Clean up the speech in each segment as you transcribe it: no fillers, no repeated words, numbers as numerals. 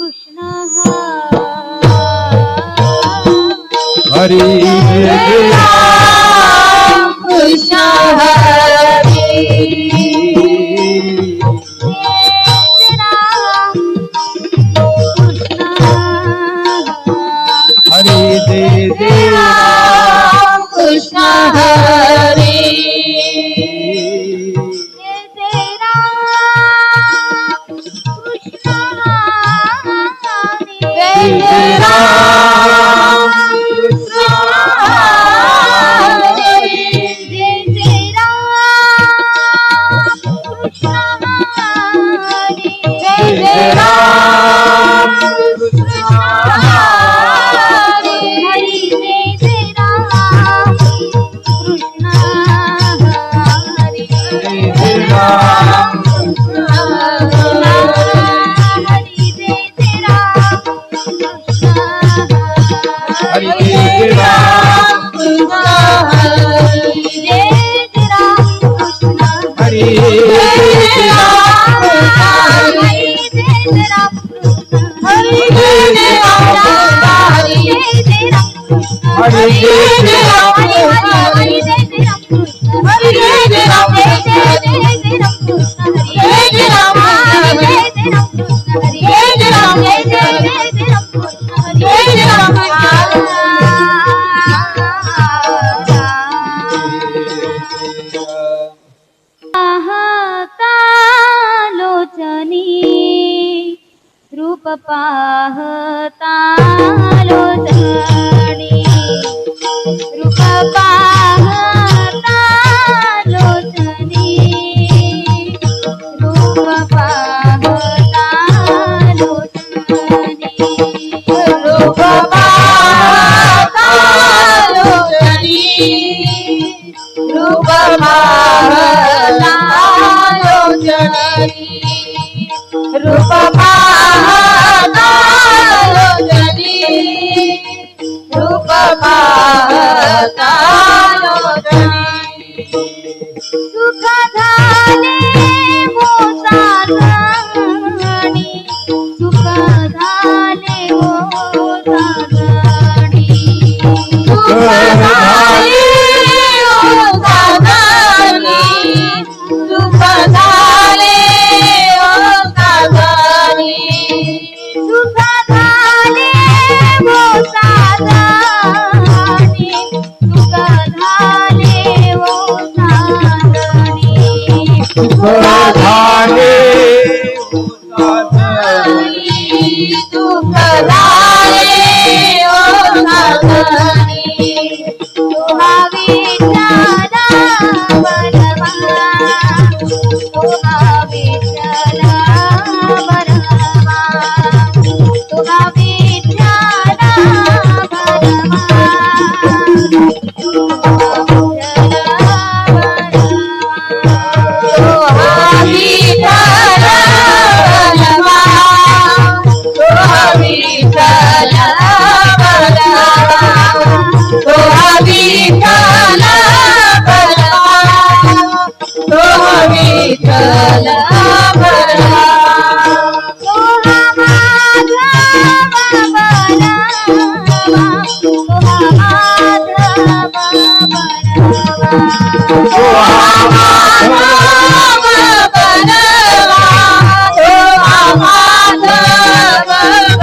कृष्ण हरी जय राम कृष्ण हरी हरी जय राम कृष्ण हरी जय राम कृष्ण हरी जय राम कृष्ण हरी जय राम कृष्ण हरी हरी जय राम कृष्ण हरी जय राम कृष्ण हरी जय राम हरी जय राम कृष्ण हरी जय राम कृष्ण हरी जय राम हरी जय राम हरी जय राम हरी जय राम हरी जय राम हरी जय राम हरी जय राम जय राम हरी जय राम हरी जय राम हरी जय राम जय राम हरी जय राम पाहता लोचनी रूप पाहता लोचनी रूप पाहता लोचनी रूप पाहता लोचनी रूप पाहता लोचनी रूप पाहता लोचनी रूप पाहता लोचनी रूप पाहता लोचनी सुख झाले मोसागणी सुख झाले मोसागणी सुख झाले मोसागणी सुख झाले मोसागणी सुख झाले मोसागणी सुख झाले मोसागणी सुख झाले सुख झाले मोसागणी तुहा विठ्ठला बलवा तुहा विठ्ठला बलवा तुहा विठ्ठला बलवा तुहा विठ्ठला बलवा तुहा विठ्ठला बलवा तुहा विठ्ठला बलवा तुहा विठ्ठला बलवा तुहा माधव बलवा तुहा माधव बलवा तुहा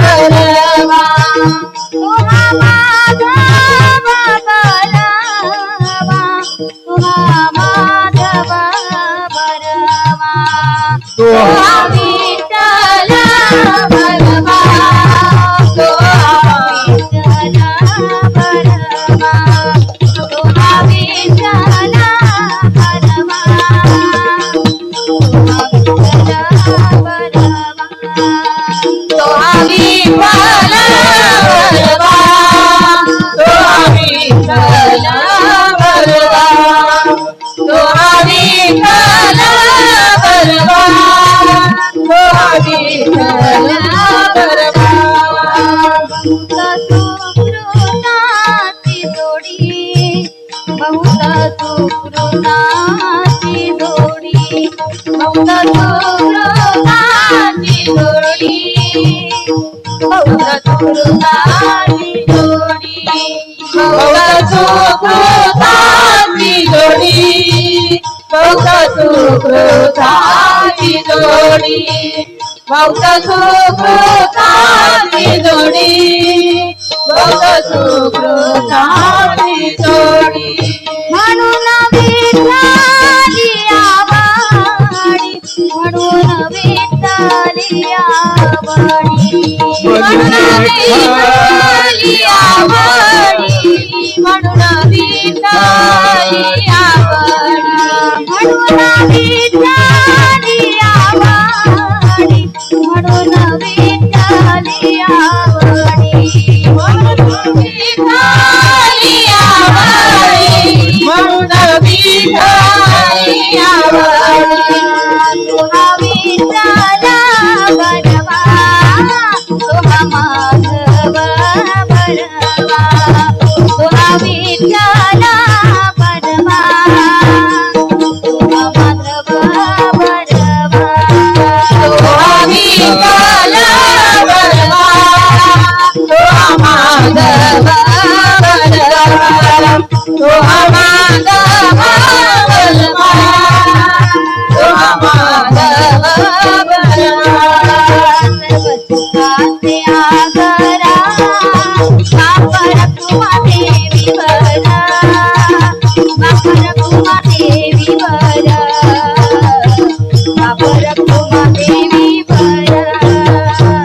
माधव बलवा तुहा माधव बलवा तुहा माधव बलवा तुहा माधव बलवा तुहा विठ्ठला बलवा तुहा विठ्ठला बलवा तुहा विठ्ठला बलवा तुहा विठ्ठला बलवा तुहा विठ्ठला बलवा तुहा विठ्ठला बलवा तुहा विठ्ठला बलवा तुहा विठ्ठला बलवा बहुत सुकृताची जोडी बहुत सुकृताची जोडी बहुत सुकृताची जोडी सुकृताची जोडी बहुत सुकृताची जोडी बहुत सुकृताची जोडी बहुत सुकृताची जोडी बहुत सुकृताची जोडी म्हणून विठ्ठली आवडी म्हणून विठ्ठली आवडी म्हणून विठ्ठली आवडी म्हणून विठ्ठली आवडी म्हणून विठ्ठली आवडी म्हणून विठ्ठली आवडी म्हणून विठ्ठली आवडी म्हणून विठ्ठली आवडी तुहा विठ्ठला बरवा तुहा माधव बरवा तुहा विठ्ठला बरवा तुहा माधव बरवा तुहा विठ्ठला बरवा तुहा माधव बरवा तुहा माधव बरवा तुहा माधव बरवा सर्व सुखाचे आगरा बापर तुमा देवी भरा बापर तुमा देवी भरा बापर तुमा देवी भरा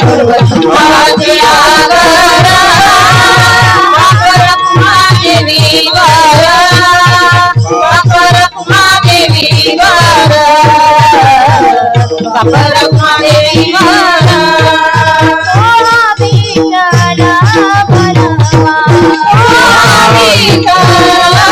सर्व सुखाचे आगरा वापर कुमा देवी वरा वापर कुमा देवी वरा वापर कुमा देवी वरा सोहा विठ्ठला बरवा सोहा विठ्ठला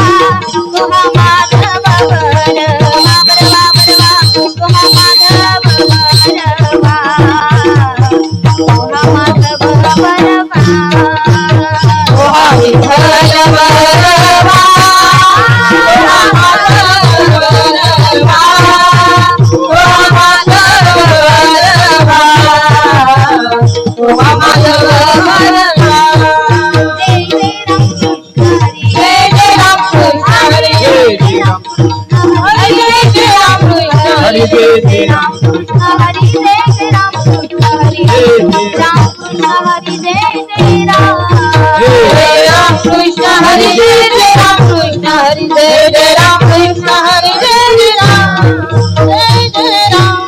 सोहा माधव बरवा सोहा माधव सोहा विठ्ठल बरवा सोहा माधव बरवा सोहा माधव बरवा सोहा माधव बरवा जय जय राम कृष्ण हरी जय जय राम हरी जय राम कृष्ण हरी जय जय राम कृष्ण हरि जय राम हरि जय राम जय राम कृष्ण हरी जय जय राम कृष्ण हरी जय जय राम कृष्ण हरी जय जय राम जय जय राम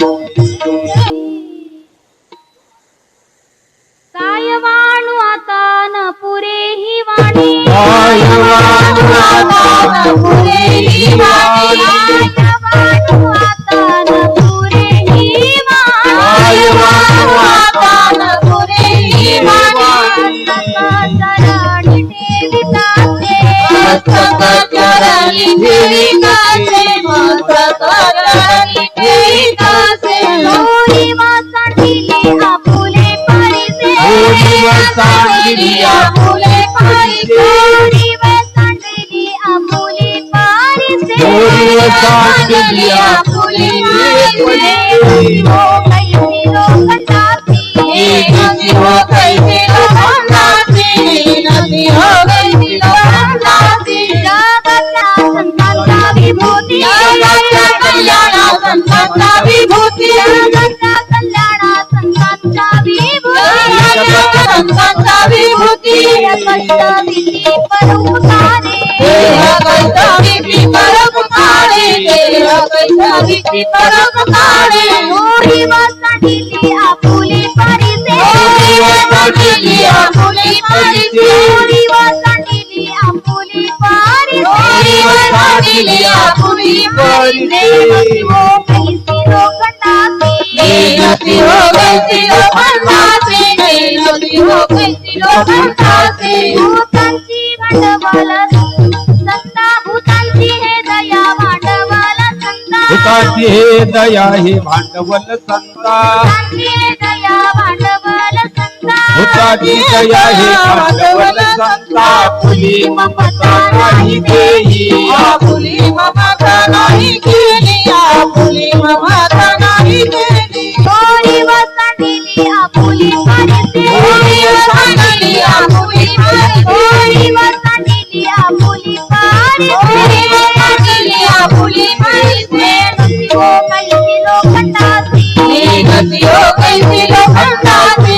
काय वाणू आता न पुरे ही वाणी काय वाणू आता न पुरे ही वाणी काय वाणू आता न पुरे ही वाणी काय वाणू आता न पुरे ही वाणी चरणी ठेविताचे मस्तक चरणी ठेविताचे मस्तक चरणी ठेविताचे गौरी वासंडिली आपुले परिसे गौरी वासंडिली आपुले परिसे गौरी वासंडिली आपुले परिसे गौरी वासंडिली आपुले परिसे हो कैसी लोकनाथी नदी हो कैसी लोकनाथी नदी हो कैसी लोकनाथी जगन्नाथ संतांचा विभूती जगन्नाथ कल्याणा संतांचा विभूती जगन्नाथ कल्याणा संतांचा विभूती संतांचा विभूती कष्टविधी परोपकारे देह कष्टविधी परोपकारे देह कष्टविधी परोपकारे गौरी वासंडिली आपुले परिसे गौरी वासंडिली आपुले परिसे गौरी वासंडिली आपुले परिसे गौरी वासंडिली आपुले परिसे हो कैसी लोकनाथी नदी हो कैसी लोकनाथी नदी हो कैसी लोकनाथी भूतांची भांडवल संता भूतांची हे दया भांडवल संता भूताची हे दया हे भांडवल संता भूतांची हे दया भांडवल संता जगाची दया हे आठवण संता फुली ममता नाही देई आपुली ममता नाही केली आपुली ममता नाही केली होळी वसंतीली आपुली परिसे होळी वसंतीली आपुली परिसे होळी वसंतीली आपुली परिसे होळी वसंतीली आपुली परिसे नसियो कैसी लोखंडाची नसियो कैसी लोखंडाची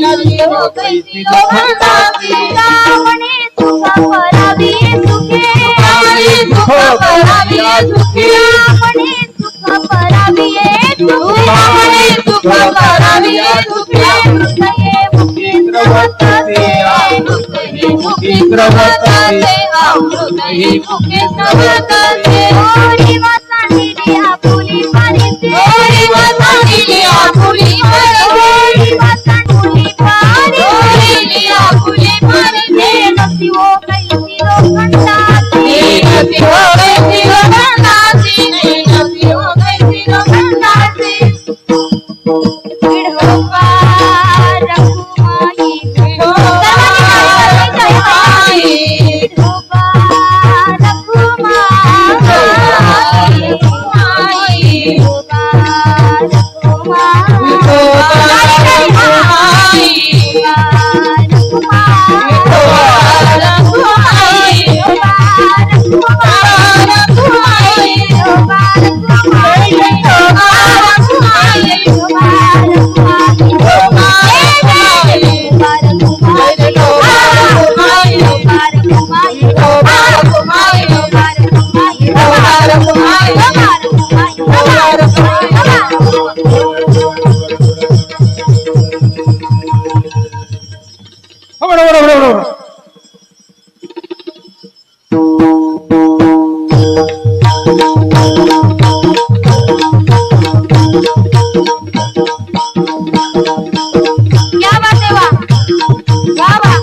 नसियो कैसी लोखंडाची गावणे सुख करावी सुखे सुख करावी सुखी गावणे सुख करावी गावणे सुख करावी सुखी हृदये मुखी द्रवतसे मुखी द्रवतसे हृदये मुखी द्रवतसे होळी वसंतीली आपुली परिसे होळी वसंतीली आपुली परिसे होळी वसंतीली परिसे होळी आपुली परिसे नसियो कैसी लोखंडाची नसियो कैसी लोखंडाची नसियो कैसी लोखंडाची विढोबा रखुमाई विढोबा रखुमाई क्या बात है वाह वाह वाह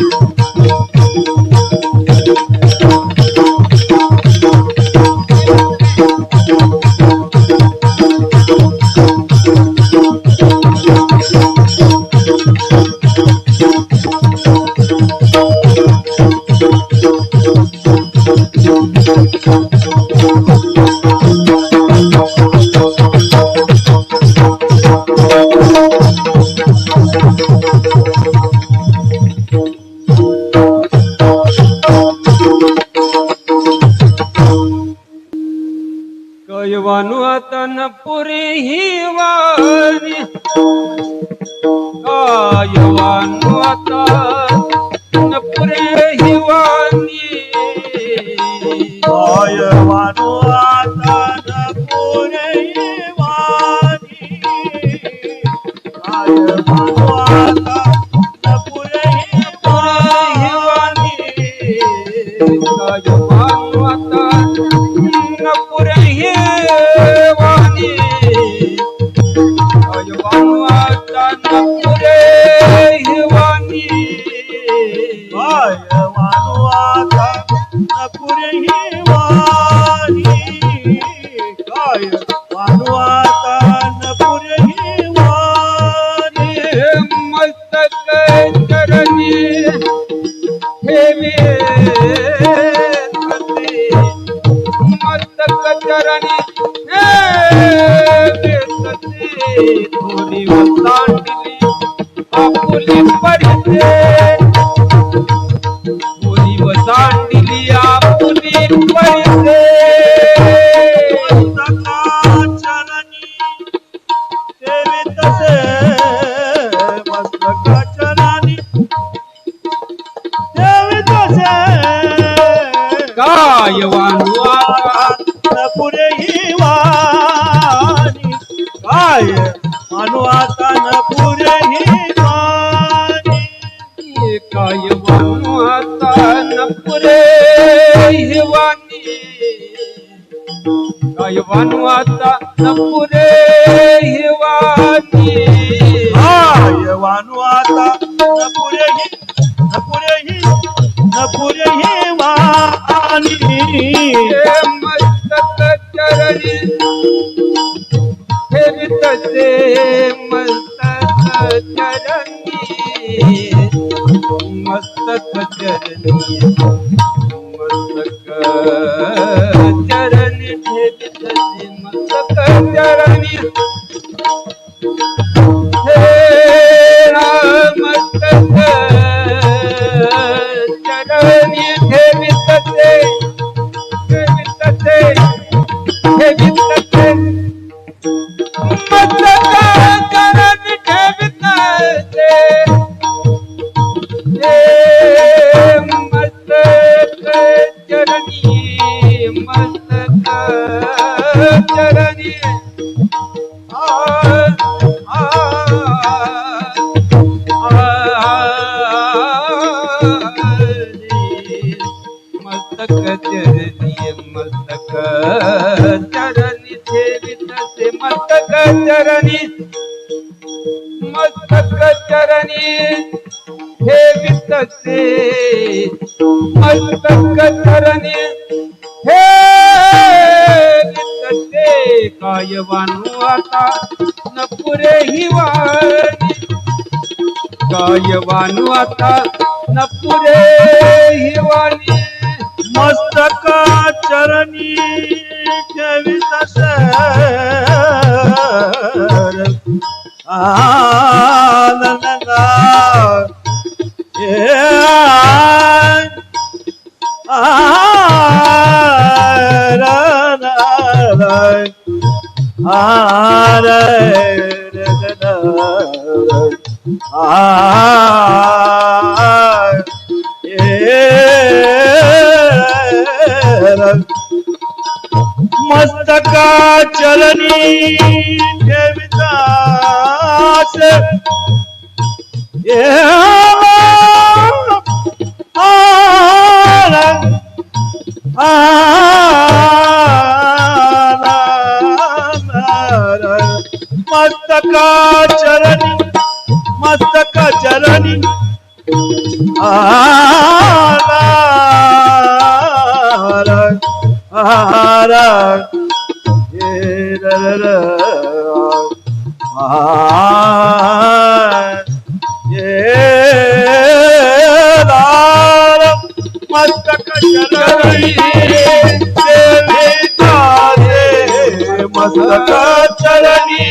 कैवानु तन पुरी हिवानी कैवानु तन पुरी हिवानी कैवानु तन पुरी हिवानी कैवानु तन पुरी हिवानी कैवानु तन पुरी हिवानी कैवानु तन पुरी हिवानी मस्तक चरणी ठेवी मस्तक चरणी थोडी वसांडली आपुली परिसे थोडी वसांडली आपुली परिसे कैवानु पुरे हिवानी कैवानु तन पुरे हिवानी कैवानु तन पुरे हिवानी कैवानु तन पुरे हिवानी कैवानु तन पुरे हिवानी मस्तक चरणी फिरतसे मस्तक चरणी मस्तक चरणी मस्तक चरणी ठेवित से मस्तक चरणी हे मस्तक चरणी ठेवित से ठेवित से ठेवित से मस्तक चरणी ठेवित से मस्तक चरणी मस्तक चरणी मस्तक चरणी मस्तक चरणी ठेवित से मस्तक चरणी मस्तक चरणी ठेवित से मस्तक चरणी ठेवित से काय वानू आता न पुरे ही वाणी काय वानू आता न पुरे ही वाणी मस्तक चरणी ठेवित सर आनंद मस्तक चरणी ठेवितास मस्तक चरणी मस्तक चरणी मस्तक चरणी मस्तक चरणी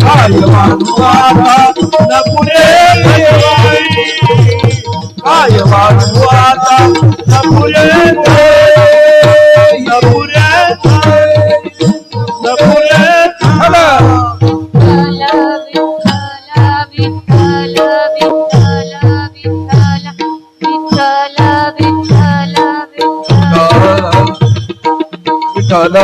काय वानू आता न पुरे काय वानू आता न पुरे न पुरे न पुरे विठ्ठल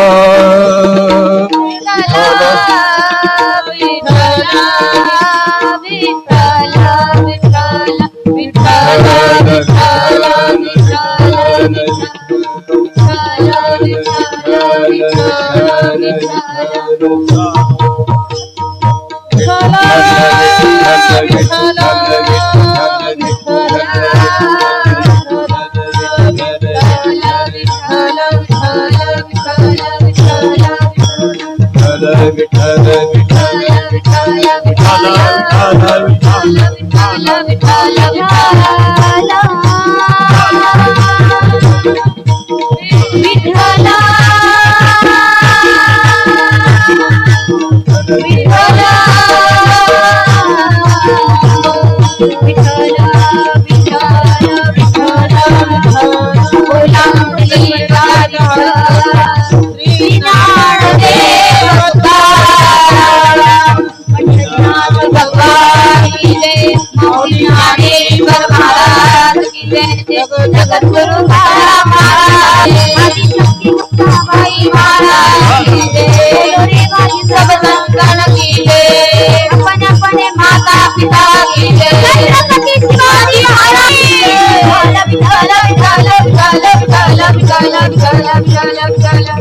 जगद्गुरु आदिशक्ति मुक्ताबाई महाराज की जय, सब संतान की जय, अपने अपने माता पिता की जय, छत्रपति शिवाजी महाराज की जय। विठाला विठाला विठाला विठाला विठाला विठाला विठाला विठाला विठाला।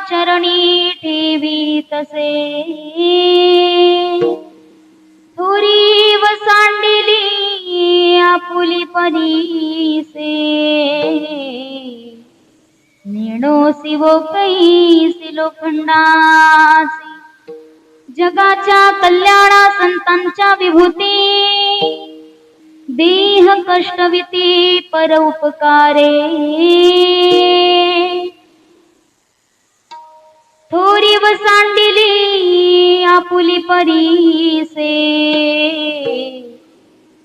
चरणी ठेवी तसे थोरी व सांडिली आपुली परीसे नेणो शिवो कैसी लोखंडासी जगाच्या कल्याणा संतांच्या विभूती देह कष्टविती परोपकारे थोरी व सांडिली आपुली परीसे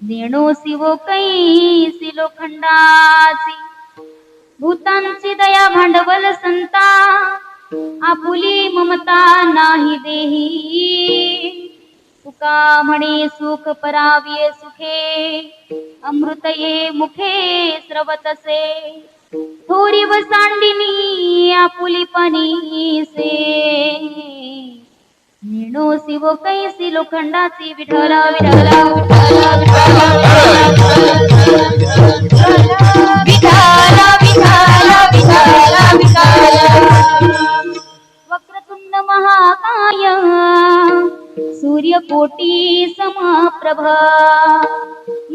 नेणो शिवो कैसी लोखंडाची भूतांची दया भांडवल संता आपुली ममता नाही देही तुका म्हणे सुख पराविये सुखे अमृत ये मुखे स्रवतसे थोरी व सांडिनी आपुली पनीसे नेणो शिवो कैसी लोखंडाची विठला विठला विठला विठला विठला विठला विठला वक्रतुंड महाकाय सूर्यकोटी समप्रभ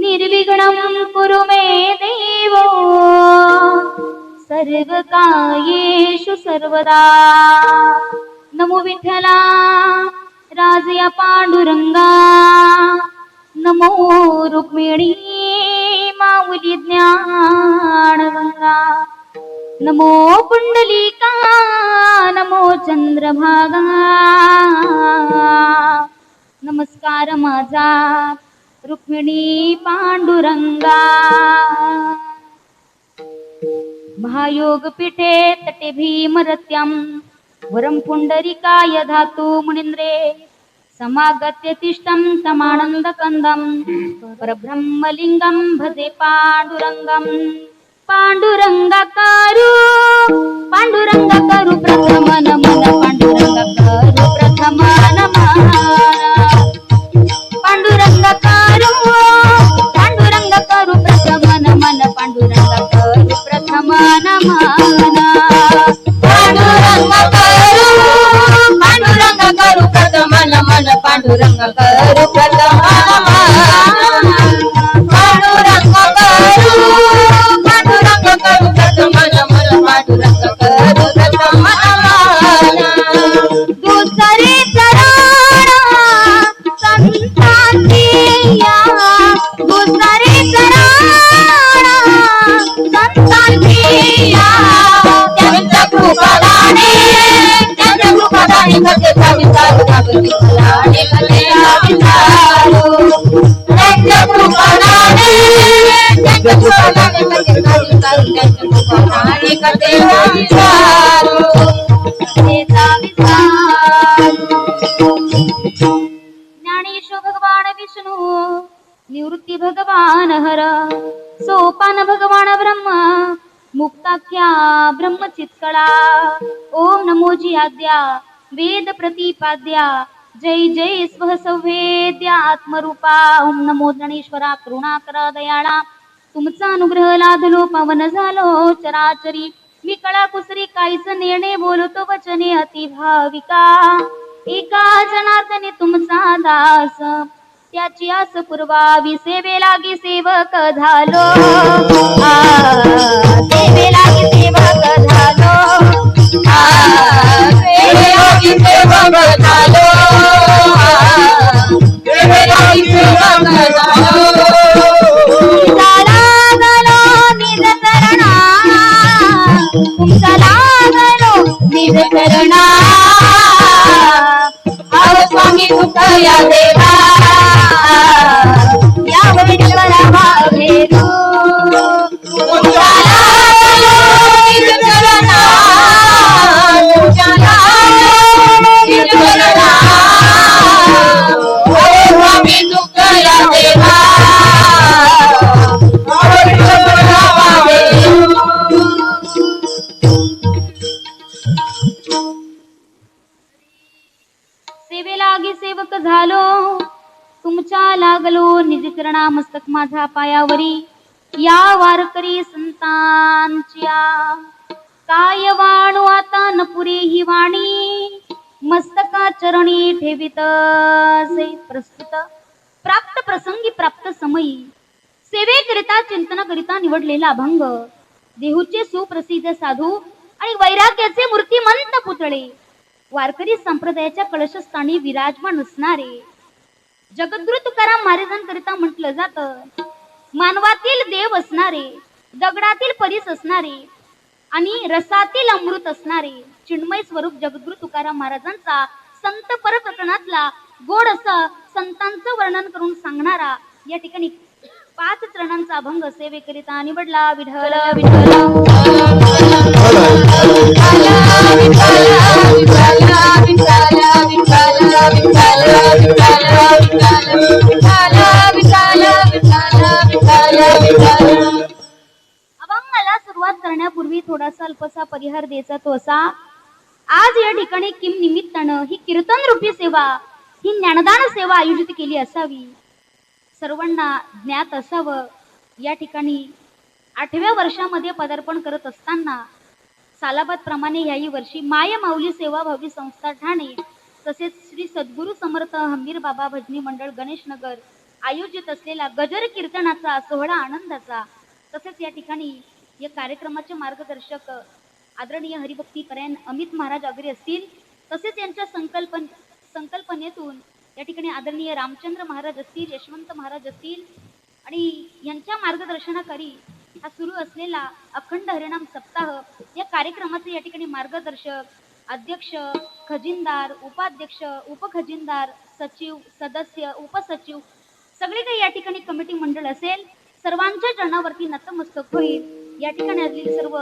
निर्विघ्नं कुरु मे देव सर्वकार्येषु सर्वदा नमो विठ्ठला राजया पांडुरंगा नमो रुक्मिणी माऊली ज्ञानगंगा नमो पुंडलिका नमो चंद्रभागा नमस्कार माझा रुक्मिणी पांडुरंगा महायोग पीठे तटे भीमरत्यां वरं पुंडरीकाय धातु मुनीन्द्रे समागत्य तिष्ठं तमानन्दकन्दं परब्रह्मलिङ्गं भजे पाण्डुरङ्गं पाण्डुरङ्गकारू पाण्डुरङ्गकारू प्रथम नमन पाण्डुरङ्गकारू प्रथम नमन पाण्डुरङ्गकारू पाण्डुरङ्गकारू प्रथम नमन पाण्डुरङ्गकारू प्रथम नमन पाण्डुरङ्गकारू पाण्डुरङ्गकारू प्रथम नमन पाण्डुरङ्गकारू प्रथम नमन पाण्डुरङ्गकारू पाण्डुरङ्गकारू प्रथम नमन पाण्डुरङ्गकारू प्रथम नमन दुसरे चरण संतांची या दुसरे चरण संतांची या त्यांच्या कृपादाने कथे विचारू विठ्ठलाने कथे विचारू त्यांच्या कृपादाने त्यांच्या कृपादाने कथे विचारू त्यांच्या कृपादाने कथे विचारू कथेचा विचार ज्ञानेश्वर भगवान विष्णू निवृत्ती भगवान हर सोपान भगवान ब्रह्म मुक्ताख्या ब्रह्मचित्कळा ओम नमो जी आद्या वेद प्रतिपाद्या जय जय स्व संवेद्या आत्मरूपा ओम नमो ज्ञानेश्वरा करुणाकरा दयाळा तुमचा अनुग्रह लादलो पावन झालो चराचरी मी कळा कुसरी काहीच नेणे बोलतो वचने अति भाविका एका जनार्दने तुमचा दास त्याची आस पुरवावी सेवे लागी सेवक झालो सेवे लागी सेवक झालो सेवे लागी सेवक झालो सेवे लागी सेवक झालो निज करणा तुमचा लागलो निज करणा स्वामी सुख या देवा या विठ्ठला भावेरू तुमच्या लागलो निज करणा तुमच्या लागलो निज करणा स्वामी सुख या देवा विठ्ठला भावेरू सेवे लागी सेवक झालो तुमच्या लागलो निज चरणा मस्तक माझा पायावरी या वारकरी संतांच्या काय वाणू आता न पुरे ही वाणी मस्तका चरणी ठेवितसे. प्रस्तुत प्राप्त प्रसंगी प्राप्त समयी सेवेकरिता चिंतनाकरिता निवडलेला अभंग. देहूचे सुप्रसिद्ध साधू आणि वैराग्याचे मूर्तिमंत पुतळे वारकरी संप्रदायाच्या कलशस्थानी विराजमान असणारे जगद्गुरु तुकाराम महाराजांकरिता म्हटलं जातं मानवातील देव असणारे, दगडातील परीस असणारे आणि रसातील अमृत असणारे चिन्मय स्वरूप जगद्गुरु तुकाराम महाराजांचा संत परप्रकरणातला गोड असं संतांचं वर्णन करून सांगणारा या ठिकाणी 5 चरणांचा अभंग सेवेकरिता निवडला. विठ्ठल विठ्ठल अभंगाला सुरुवात करण्यापूर्वी थोडासा अल्पसा परिहार द्यायचा तो असा. आज या ठिकाणी किम निमित्तानं ही कीर्तन रूपी सेवा, ही ज्ञानदान सेवा आयोजित केली असावी, सर्वांना ज्ञात असावं. या ठिकाणी 8व्या वर्षामध्ये पदार्पण करत असताना सालाबाद प्रमाणे याही वर्षी माय माऊली सेवाभावी संस्था ठाणे तसेच श्री सद्गुरु समर्थ हंबीर बाबा भजनी मंडळ गणेशनगर आयोजित असलेला गजर कीर्तनाचा सोहळा आनंदाचा, तसेच या ठिकाणी या कार्यक्रमाचे मार्गदर्शक आदरणीय हरिभक्तीपरायण अमित महाराज अग्रे असतील, तसेच यांच्या संकल्पनेतून या ठिकाणी आदरणीय रामचंद्र महाराज असतील, यशवंत महाराज असतील आणि यांच्या मार्गदर्शनाखाली हा सुरू असलेला अखंड हरिनाम सप्ताह या कार्यक्रमाचे या ठिकाणी मार्गदर्शक, अध्यक्ष, खजिनदार, उपाध्यक्ष, उपखजिनदार, सचिव, सदस्य, उपसचिव सगळे काही या ठिकाणी कमिटी मंडळ असेल, सर्वांच्या चरणावरती नतमस्तक होईल. या ठिकाणी असलेली सर्व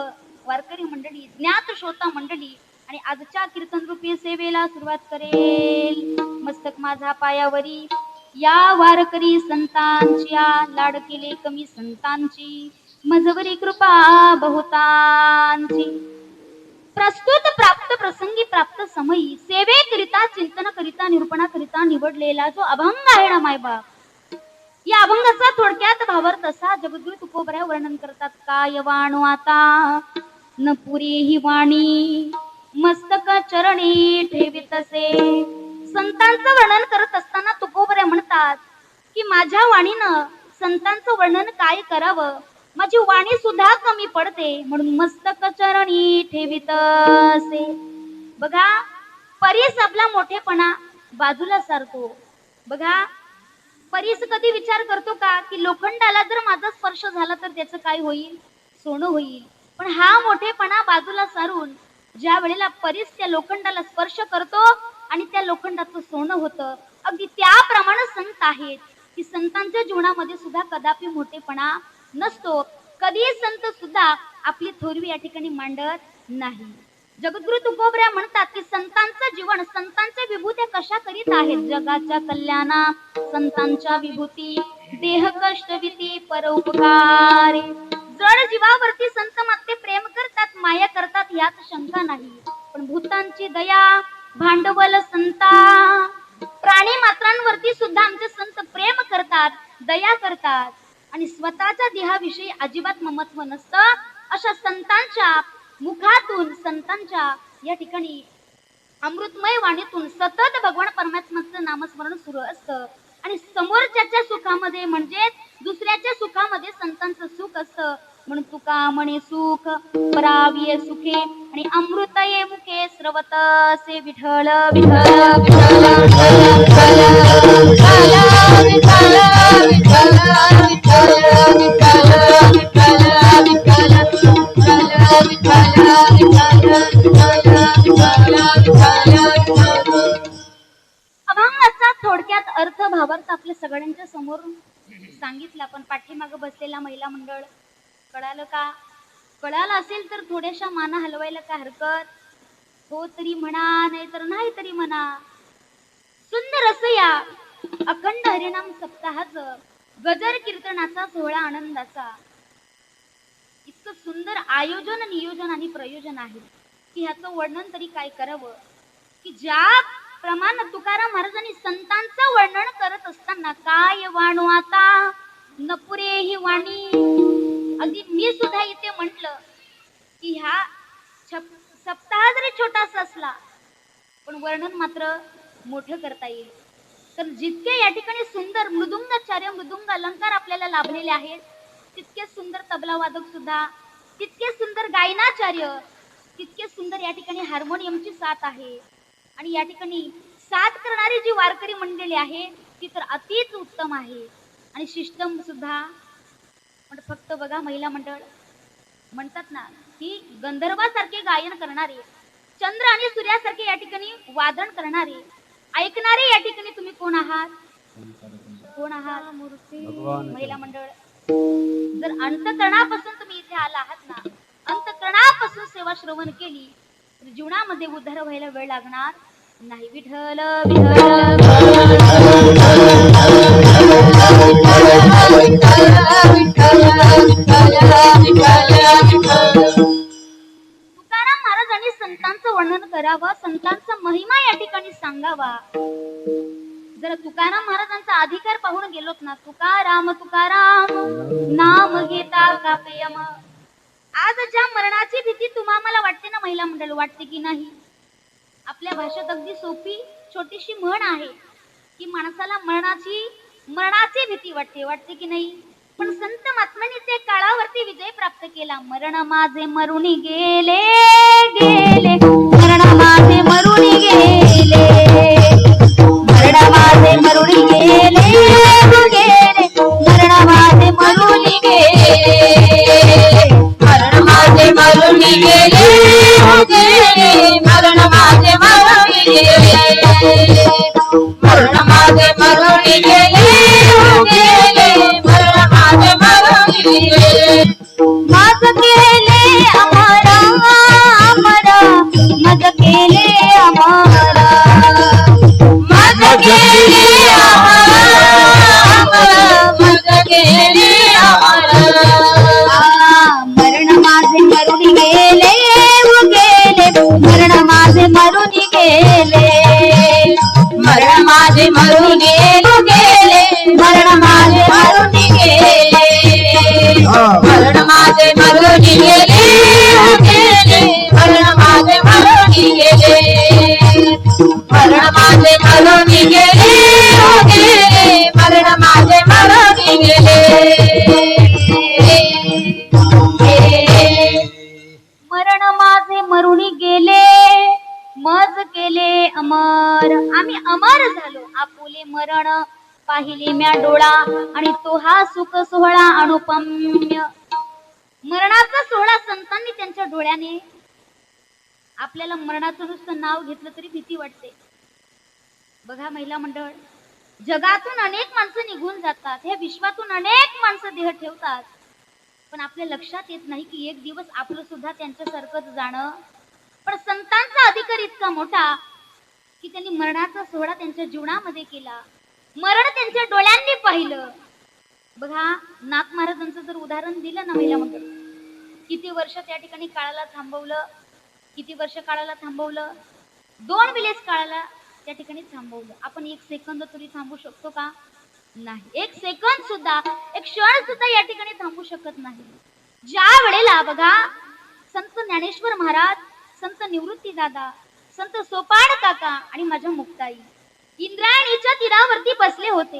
वारकरी मंडळी, ज्ञात श्रोता मंडळी आणि आजच्या कीर्तन रूपी सेवेला सुरुवात करेल. मस्तक माझा पायावरी या वारकरी संतांची, लाड केले कमी संतांची, मजवरी कृपा बहुतांची. प्रस्तुत प्राप्त प्रसंगी प्राप्त समयी सेवेकरिता चिंतनाकरिता निरूपणाकरिता निवडलेला जो अभंग आहे ना मायबाप, या अभंगाचा थोडक्यात भावार्थ असा. जगद्गुरु तुकोबराय वर्णन करतात. काय वाणू आता न पुरी ही वाणी मस्तक चरणी ठेवितसे. संतांचं वर्णन करत असताना तुकोबराय म्हणतात की माझ्या वाणीनं संतांचं वर्णन काय करावं, माझी वाणी सुद्धा कमी पडते म्हणून मस्तक चरणी ठेवितसे. बघा, परीस आपला मोठेपणा बाजूला सारतो. बघा, परीस कधी विचार करतो का की लोखंडाला जर माझा स्पर्श झाला तर त्याचं काय होईल, सोनं होईल. पण हा मोठेपणा बाजूला सारून ज्या वेळेला परीस त्या लोखंडाला स्पर्श करतो आणि त्या लोखंडाचं सोनं होतं, अगदी त्याप्रमाणे संत आहेत की संतांच्या जीवनामध्ये सुद्धा कदापि मोठेपणा नसतो. कधी संत सुद्धा आपली थोरवी या ठिकाणी मांडत नाही. जगद्गुरु तुकोबराय म्हणतात की संतांचं जीवन, संतांच्या विभूत्या कशा करीत आहेत. जगाच्या कल्याणा संतांच्या विभूती, देह कष्टविती परोपकारी. जड जीवावरती संत माते प्रेम करतात, माया करतात यात शंका नाही. पण भूतांची दया भांडवल संता, प्राणी मात्रांवरती सुद्धा आमचे संत प्रेम करतात, दया करतात आणि स्वतःच्या देहाविषयी अजिबात ममत्व नसतं. अशा संतांच्या मुखातून, संतांच्या या ठिकाणी अमृतमय वाणीतून सतत भगवान परमात्म्याचं नामस्मरण सुरू असतं आणि समोरच्याच्या सुखामध्ये म्हणजे दुसऱ्याच्या सुखामध्ये संतांचं सुख असतं. म्हणून तुका म्हणे सुख पराविय सुखे आणि अमृत ये मुखे स्रवतसे. विठ्ठल विठ्ठल अभंगाचा थोडक्यात अर्थ भावार्थ आपल्या सगळ्यांच्या समोर सांगितला. पण पाठीमागे बसलेला महिला मंडळ कळालं का? कळालं असेल तर थोड्याशा माना हलवायला काय हरकत? हो तरी म्हणा, नाही तर नाही तरी म्हणा. सुंदर असं या अखंड हरिनाम सप्ताहाचं गजर कीर्तनाचा सोहळा आनंदाचा इतकं सुंदर आयोजन, नियोजन आणि प्रयोजन आहे की ह्याचं वर्णन तरी काय करावं. की ज्या प्रमाणे तुकाराम महाराजांनी संतांचं वर्णन करत असताना काय वाणू आता नपुरे ही वाणी, अगदी मी सुद्धा इथे म्हटलं की ह्या सप्ताह जरी छोटासा असला पण वर्णन मात्र मोठं करता येईल. तर जितके या ठिकाणी सुंदर मृदुंगाचार्य मृदुंग अलंकार आपल्याला लाभलेले आहेत, तितके सुंदर तबला वादक सुद्धा, तितके सुंदर गायनाचार्य, तितके सुंदर या ठिकाणी हार्मोनियमची साथ आहे. आणि या ठिकाणी साथ करणारी जी वारकरी मंडळी आहे ती तर अतिच उत्तम आहे. आणि सिस्टम सुद्धा फक्त बघा, महिला मंडळ म्हणतात ना की गंधर्वासारखे गायन करणारे, चंद्र आणि सूर्यासारखे या ठिकाणी वादन करणारे, ऐकणारे या ठिकाणी तुम्ही कोण आहात? कोण आहात? महिला मंडळ. जर अंतकरणापासून तुम्ही इथे आला आहात ना, अंतकरणापासून सेवा श्रवण केली तर जीवनामध्ये उद्धार व्हायला वेळ लागणार नाही. विठ्ठल तुकाराम महाराजांनी संतांचं वर्णन करावं, संतांचा महिमा या ठिकाणी सांगावा. जर तुकाराम महाराजांचा अधिकार पाहून गेलोत ना, तुकाराम तुकाराम नाम घेता का प्रेम. आज ज्या मरणाची भीती तुम्हाला वाटते ना महिला मंडळ, वाटते की नाही? आपल्या भाषेत अगदी सोपी छोटीशी म्हण आहे की माणसाला मरणाची भीती वाटते की नाही? पण संत महात्म्यांनी ते काळावरती विजय प्राप्त केला. मरण माझे मरुनी गेले गेले, मरण माझे मरुनी गेले, मरण माझे मरुनी गेले गेले, मरण माझे मरुनी गेले, मरण माझे मरुनी गेले गेले, मरण माझे मरुनी गेले, मरण माझे मरुनी गेले गेले, मरण माझे मरुनी गेले. मज केले अमरा अमरा, मज केले अमरा, मज केले अमर, मज केले अमर. मरण माझे मरुनी गेले गेले, मरण माझे मरुनी गेले, मरण माझे मरुनी गेले, मरण माझे मरुनी गेले, मरण माझे मरुनी गेले गेले, मरण माझे मरुनी गेले, मरण माझे मरुनी गेले गेले, मरण माझे मरुनी गेले. मरण माझे मरुनी गेले, मज केले अमर. आम्ही अमर झालो. आपुले मरण पाहिले म्या डोळा, आणि तो हा सुख सोहळा अनुपम्य. मरणाचा सोहळा संतांनी त्यांच्या डोळ्याने. आपल्याला मरणाचं नुसतं नाव घेतलं तरी भीती वाटते. बघा महिला मंडळ, जगातून अनेक माणसं निघून जातात, ह्या विश्वातून अनेक माणसं देह ठेवतात, पण आपल्या लक्षात येत नाही की एक दिवस आपलं सुद्धा त्यांच्यासारखंच जाणं. पण संतांचा अधिकार इतका मोठा की त्यांनी मरणाचा सोहळा त्यांच्या जीवनामध्ये केला. मरण त्यांच्या डोळ्यांनी पाहिलं. बघा, नाथ महाराजांचं जर उदाहरण दिलं ना महिला मंडळ, किती वर्ष त्या ठिकाणी काळाला थांबवलं, किती वर्ष काळाला थांबवलं? 2 विलेज काळाला त्या ठिकाणी थांबवलं. आपण 1 सेकंद तरी थांबू शकतो का? नाही. 1 सेकंद सुद्धा, 1 क्षण सुद्धा या ठिकाणी थांबू शकत नाही. ज्या वेळेला बघा संत ज्ञानेश्वर महाराज, संत निवृत्ती दादा, संत सोपाड काका आणि माझ्या मुक्ताई इंद्रायणीच्या तीरावरती बसले होते.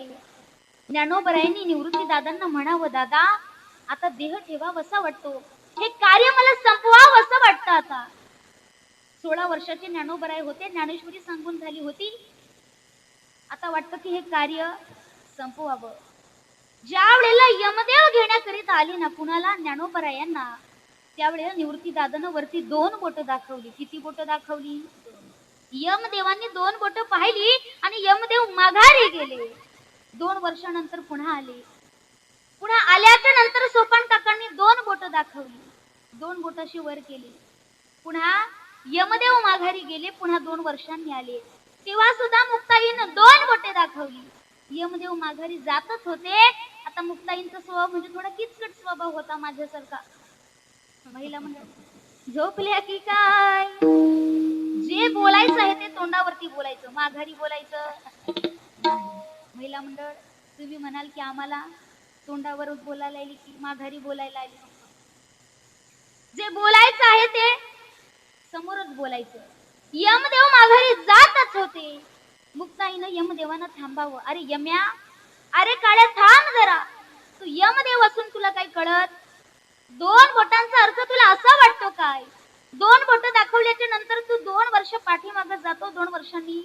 ज्ञानोबरायांनी निवृत्ती दादांना म्हणावं, दादा आता देह ठेवावासा वाटतो, हे कार्य मला संपवावं वाटतं. आता 16 वर्षाचे ज्ञानोबराय होते, ज्ञानेश्वरी सांगून झाली होती. आता वाटतं की हे कार्य संपवावं. ज्या वेळेला यमदेव घेण्याकरिता आले ना कुणाला? ज्ञानोबरायांना. त्यावेळेला निवृत्ती दादानं वरती 2 बोटं दाखवली. किती बोटं दाखवली? यमदेवांनी 2 बोटं पाहिली आणि यमदेव माघारी गेले. 2 वर्षानंतर पुन्हा आले. पुन्हा आल्याच्या नंतर सोपान काकांनी 2 बोटं दाखवली. 2 बोटाशी वर केली. पुन्हा यमदेव माघारी गेले. पुन्हा 2 वर्षांनी आले. तेव्हा सुद्धा मुक्ताईनं 2 बोटे दाखवली. यमदेव माघारी जातच होते. आता मुक्ताईंचा स्वभाव म्हणजे थोडा किचकट स्वभाव होता माझ्यासारखा. महिला मंडळ झोपल्या की काय? जे बोलायचं आहे ते तोंडावरती बोलायचं, माघारी बोलायचं. महिला मंडळ तुम्ही म्हणाल की आम्हाला तोंडावर बोलायला आली की माघारी बोलायला आली? जे बोलायचं आहे ते समोरच बोलायचं. यमदेव माघारी जातच होते. मुक्ताईनं यमदेवानं थांबावं. अरे यम्या, अरे काळ्या थांब जरा. तू यमदेव असून तुला काही कळत? 2 बोटांचा अर्थ तुला असा वाटतो काय? 2 बोट दाखवल्याच्या नंतर तू 2 वर्ष पाठीमागे जातो. 2 वर्षांनी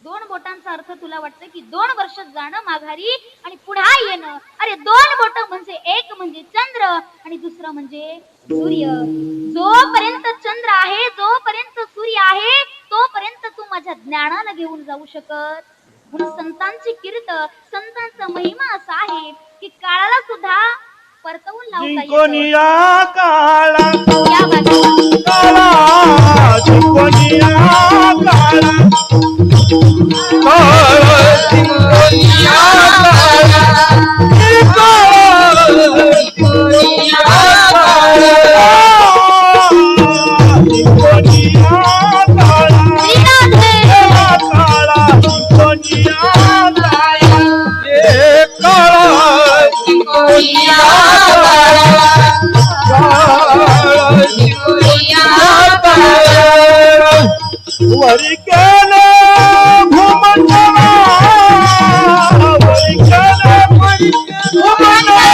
2 बोटांचा अर्थ तुला वाटतं की 2 वर्ष जाणं माघारी आणि पुन्हा येणं. अरे 2 बोट म्हणजे एक म्हणजे चंद्र आणि दुसरं म्हणजे सूर्य. जोपर्यंत चंद्र आहे, जोपर्यंत सूर्य आहे, तोपर्यंत तू माझ्या ज्ञानानं घेऊन जाऊ शकत. म्हणून संतांची कीर्त, संतांचा महिमा असा आहे की काळाला सुद्धा परतवून लावता येतं. जिंकोनिया काळा या बाजूला काळा जिंकोनिया काळा जिंकोनिया वरी केले घुमंडळा वरी केले घुमंडळा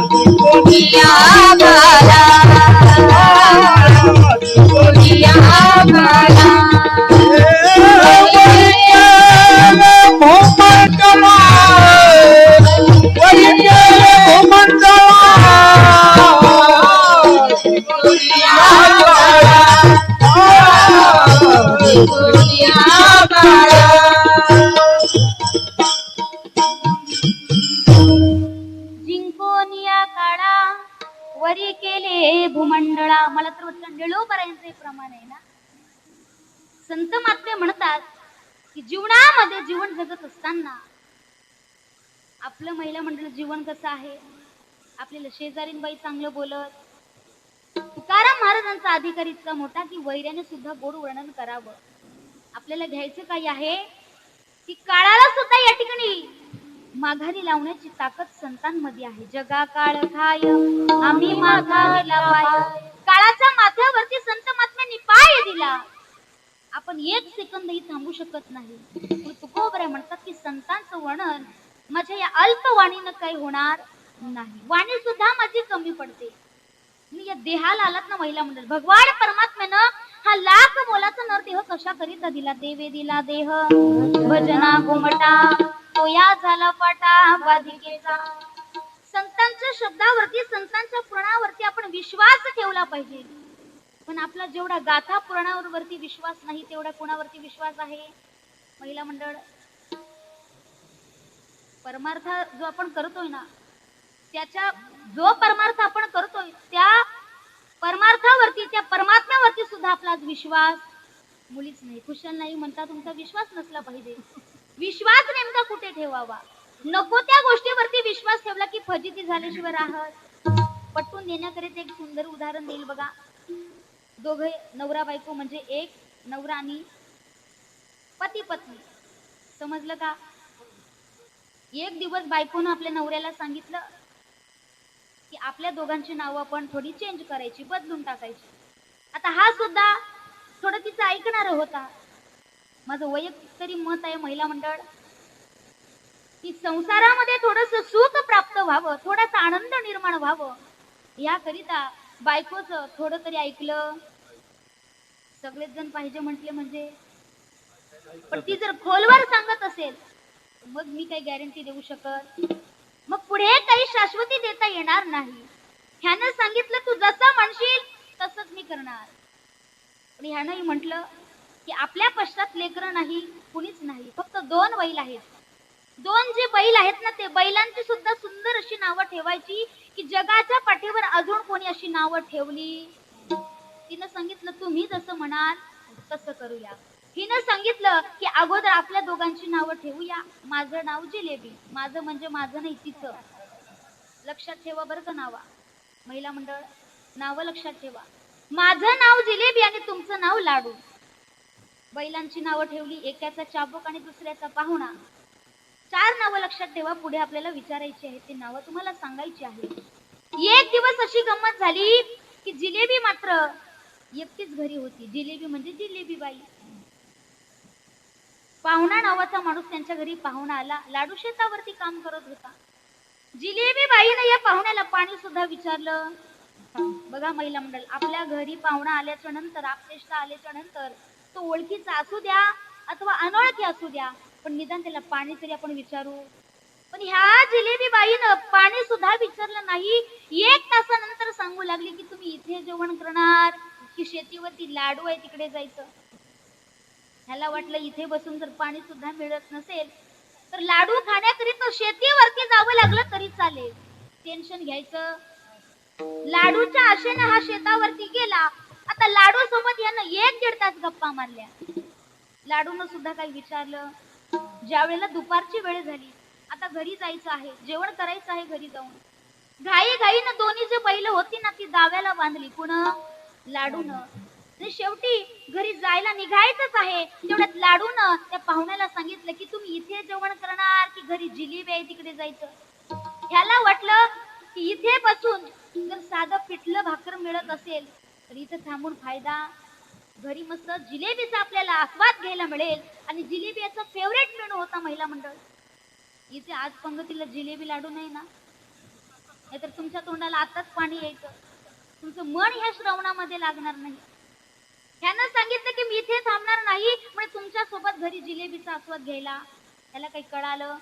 जिंकोनिया काळा जिंकोनिया काळा वरी केले घुमंडळा वरी केले घुमंडळा जिंकोनिया काळा जिंकोनिया काळा वरी केले भूमंडळा. मला तर वाटतं निळोबरांचे प्रमाण आहे ना. संत महात्मे म्हणतात की जीवनामध्ये जीवन जगत असताना आपलं महिला मंडळ जीवन कसं आहे. आपल्याला शेजारीनबाई चांगलं बोलत. तुकाराम महाराजांचा अधिकार इतका मोठा की वैऱ्याने सुद्धा गोड वर्णन करावं. आपल्याला घ्यायचं काय आहे की काळाला सुद्धा या ठिकाणी माघारी लावण्याची ताकद संतांमध्ये आहे. जगा काळ खाय आम्ही माघारीला पाय. काळाच्या माथ्यावरती संत महात्म्यांनी पाय दिला. आपण 1 सेकंदही थांबू शकत नाही. तुकोबरा म्हणतात की संतांचं वर्णन माझ्या या अल्प वाणीनं काही होणार नाही. वाणी सुद्धा माझी कमी पडते. मी या देहाला आलात ना महिला मंडळ, भगवान परमात्म्यानं हा लाख मोलाचा नरदेह कशा करिता दिला. देवे दिला देह भजना घुमटा तो या झाला पाटा बाधिकेचा. संतांच्या शब्दावरती, संतांच्या पुराणावरती आपण विश्वास ठेवला पाहिजे. पण आपला जेवढा गाथा पुराणावरती विश्वास नाही तेवढा कोणावरती विश्वास आहे. महिला मंडळ परमार्थ जो आपण करतोय ना, त्याच्या जो परमार्थ आपण करतोय त्या परमार्थावरती, त्या परमात्म्यावरती सुद्धा आपला विश्वास मुळीच नाही. कुशल नाही म्हणता तुमचा विश्वास नसला पाहिजे. विश्वास नेमका कुठे ठेवावा? नको त्या गोष्टीवरती विश्वास ठेवला की फजिती झाल्याशिवाय राहत. पटवून देण्याकरिता एक सुंदर उदाहरण देईल बघा. दोघे नवरा बायको म्हणजे एक नवरा आणि पती पत्नी. समजलं का? एक दिवस बायकोनं आपल्या नवऱ्याला सांगितलं की आपल्या दोघांची नावं आपण थोडी चेंज करायची, बदलून टाकायची. आता हा सुद्धा थोडं तिचं ऐकणार होता. माझं वैयक्तिक तरी मत आहे महिला मंडळ की संसारामध्ये थोडस सुख प्राप्त व्हावं, थोडासा आनंद निर्माण व्हावं याकरिता बायकोचं थोडं तरी ऐकलं. सगळेच जण पाहिजे म्हटले म्हणजे, पण ती जर खोलवर सांगत असेल मग मी काही गॅरंटी देऊ शकत. मग पुढे काही शाश्वती देता येणार नाही. ह्यानं सांगितलं तू जसं म्हणशील तसंच मी करणार. पण ह्यानंही म्हटलं की आपल्या पश्चात लेकरं नाही, कुणीच नाही, फक्त 2 बैल आहेत. 2 जे बैल आहेत ना, ते बैलांची सुद्धा सुंदर अशी नावं ठेवायची की जगाच्या पाठीवर अजून कोणी अशी नावं ठेवली. तिनं सांगितलं तुम्ही जसं म्हणाल तसं करूया. हिनं सांगितलं की अगोदर आपल्या दोघांची नावं ठेवूया. माझं नाव जिलेबी, माझं म्हणजे माझं नाही तिचं. लक्षात ठेवा बरं का नावा. महिला मंडळ नावं लक्षात ठेवा. माझं नाव जिलेबी आणि तुमचं नाव लाडू. बैलांची नावं ठेवली, एकाचा चाबूक आणि दुसऱ्याचा पाहुणा. 4 नावं लक्षात ठेवा. पुढे आपल्याला विचारायची आहेत, ती नावं तुम्हाला सांगायची आहे. एक दिवस अशी गंमत झाली की जिलेबी मात्र एकटीच घरी होती. जिलेबी म्हणजे जिलेबी बाई. पाहुणा नावाचा माणूस त्यांच्या घरी पाहुणा आला. लाडू शेतावरती काम करत होता. जिलेबी बाईने या पाहुण्याला पाणी सुद्धा विचारलं. बघा महिला मंडळ, आपल्या घरी पाहुणा आल्याच्या नंतर, आपलेष्ट आल्याच्या नंतर, तो ओळखीचा असू द्या अथवा अनोळखी असू द्या, पण निदान त्याला पाणी तरी आपण विचारू. पण ह्या जिलेबी बाईनं पाणी सुद्धा विचारलं नाही. 1 तासानंतर सांगू लागली की तुम्ही इथे जेवण करणार की शेतीवरती लाडू आहे तिकडे जायचं. ह्याला वाटलं इथे बसून जर पाणी सुद्धा मिळत नसेल तर लाडू खाण्याकरिता शेतीवरती जावं लागलं तरी चालेल. टेन्शन घ्यायचं. लाडूच्या आशेने हा शेतावरती गेला. आता लाडू सोबत यानं 1-1.5 तास गप्पा मारल्या. लाडूनं सुद्धा काही विचारलं. ज्या वेळेला दुपारची वेळ झाली, आता घरी जायचं आहे, जेवण करायचं आहे घरी जाऊन, घाई घाईनं दोन्ही जे बैल होती ना ती दाव्याला बांधली. पुन्हा लाडूनं. आणि शेवटी घरी जायला निघायचंच आहे तेवढ्यात लाडूनं त्या पाहुण्याला सांगितलं की तुम्ही इथे जेवण करणार की घरी जिलेबी आहे तिकडे जायचं. ह्याला वाटलं की इथे बसून जर साधं पिठलं भाकर मिळत असेल तर इथे थांबून फायदा, घरी मस्त जिलेबीचा आपल्याला आस्वाद घ्यायला मिळेल. आणि जिलेबी याचा फेवरेट मेनू होता महिला मंडळ. इथे आज पंगतीला जिलेबी लाडू नाही ना, नाहीतर तुमच्या तोंडाला आताच पाणी यायचं. तुमचं मन ह्या श्रवणामध्ये लागणार नाही. ह्यानं सांगितलं की मी इथे थांबणार नाही, म्हणजे तुमच्या सोबत घरी जिलेबीचा आस्वाद घ्यायला. त्याला काही कळालं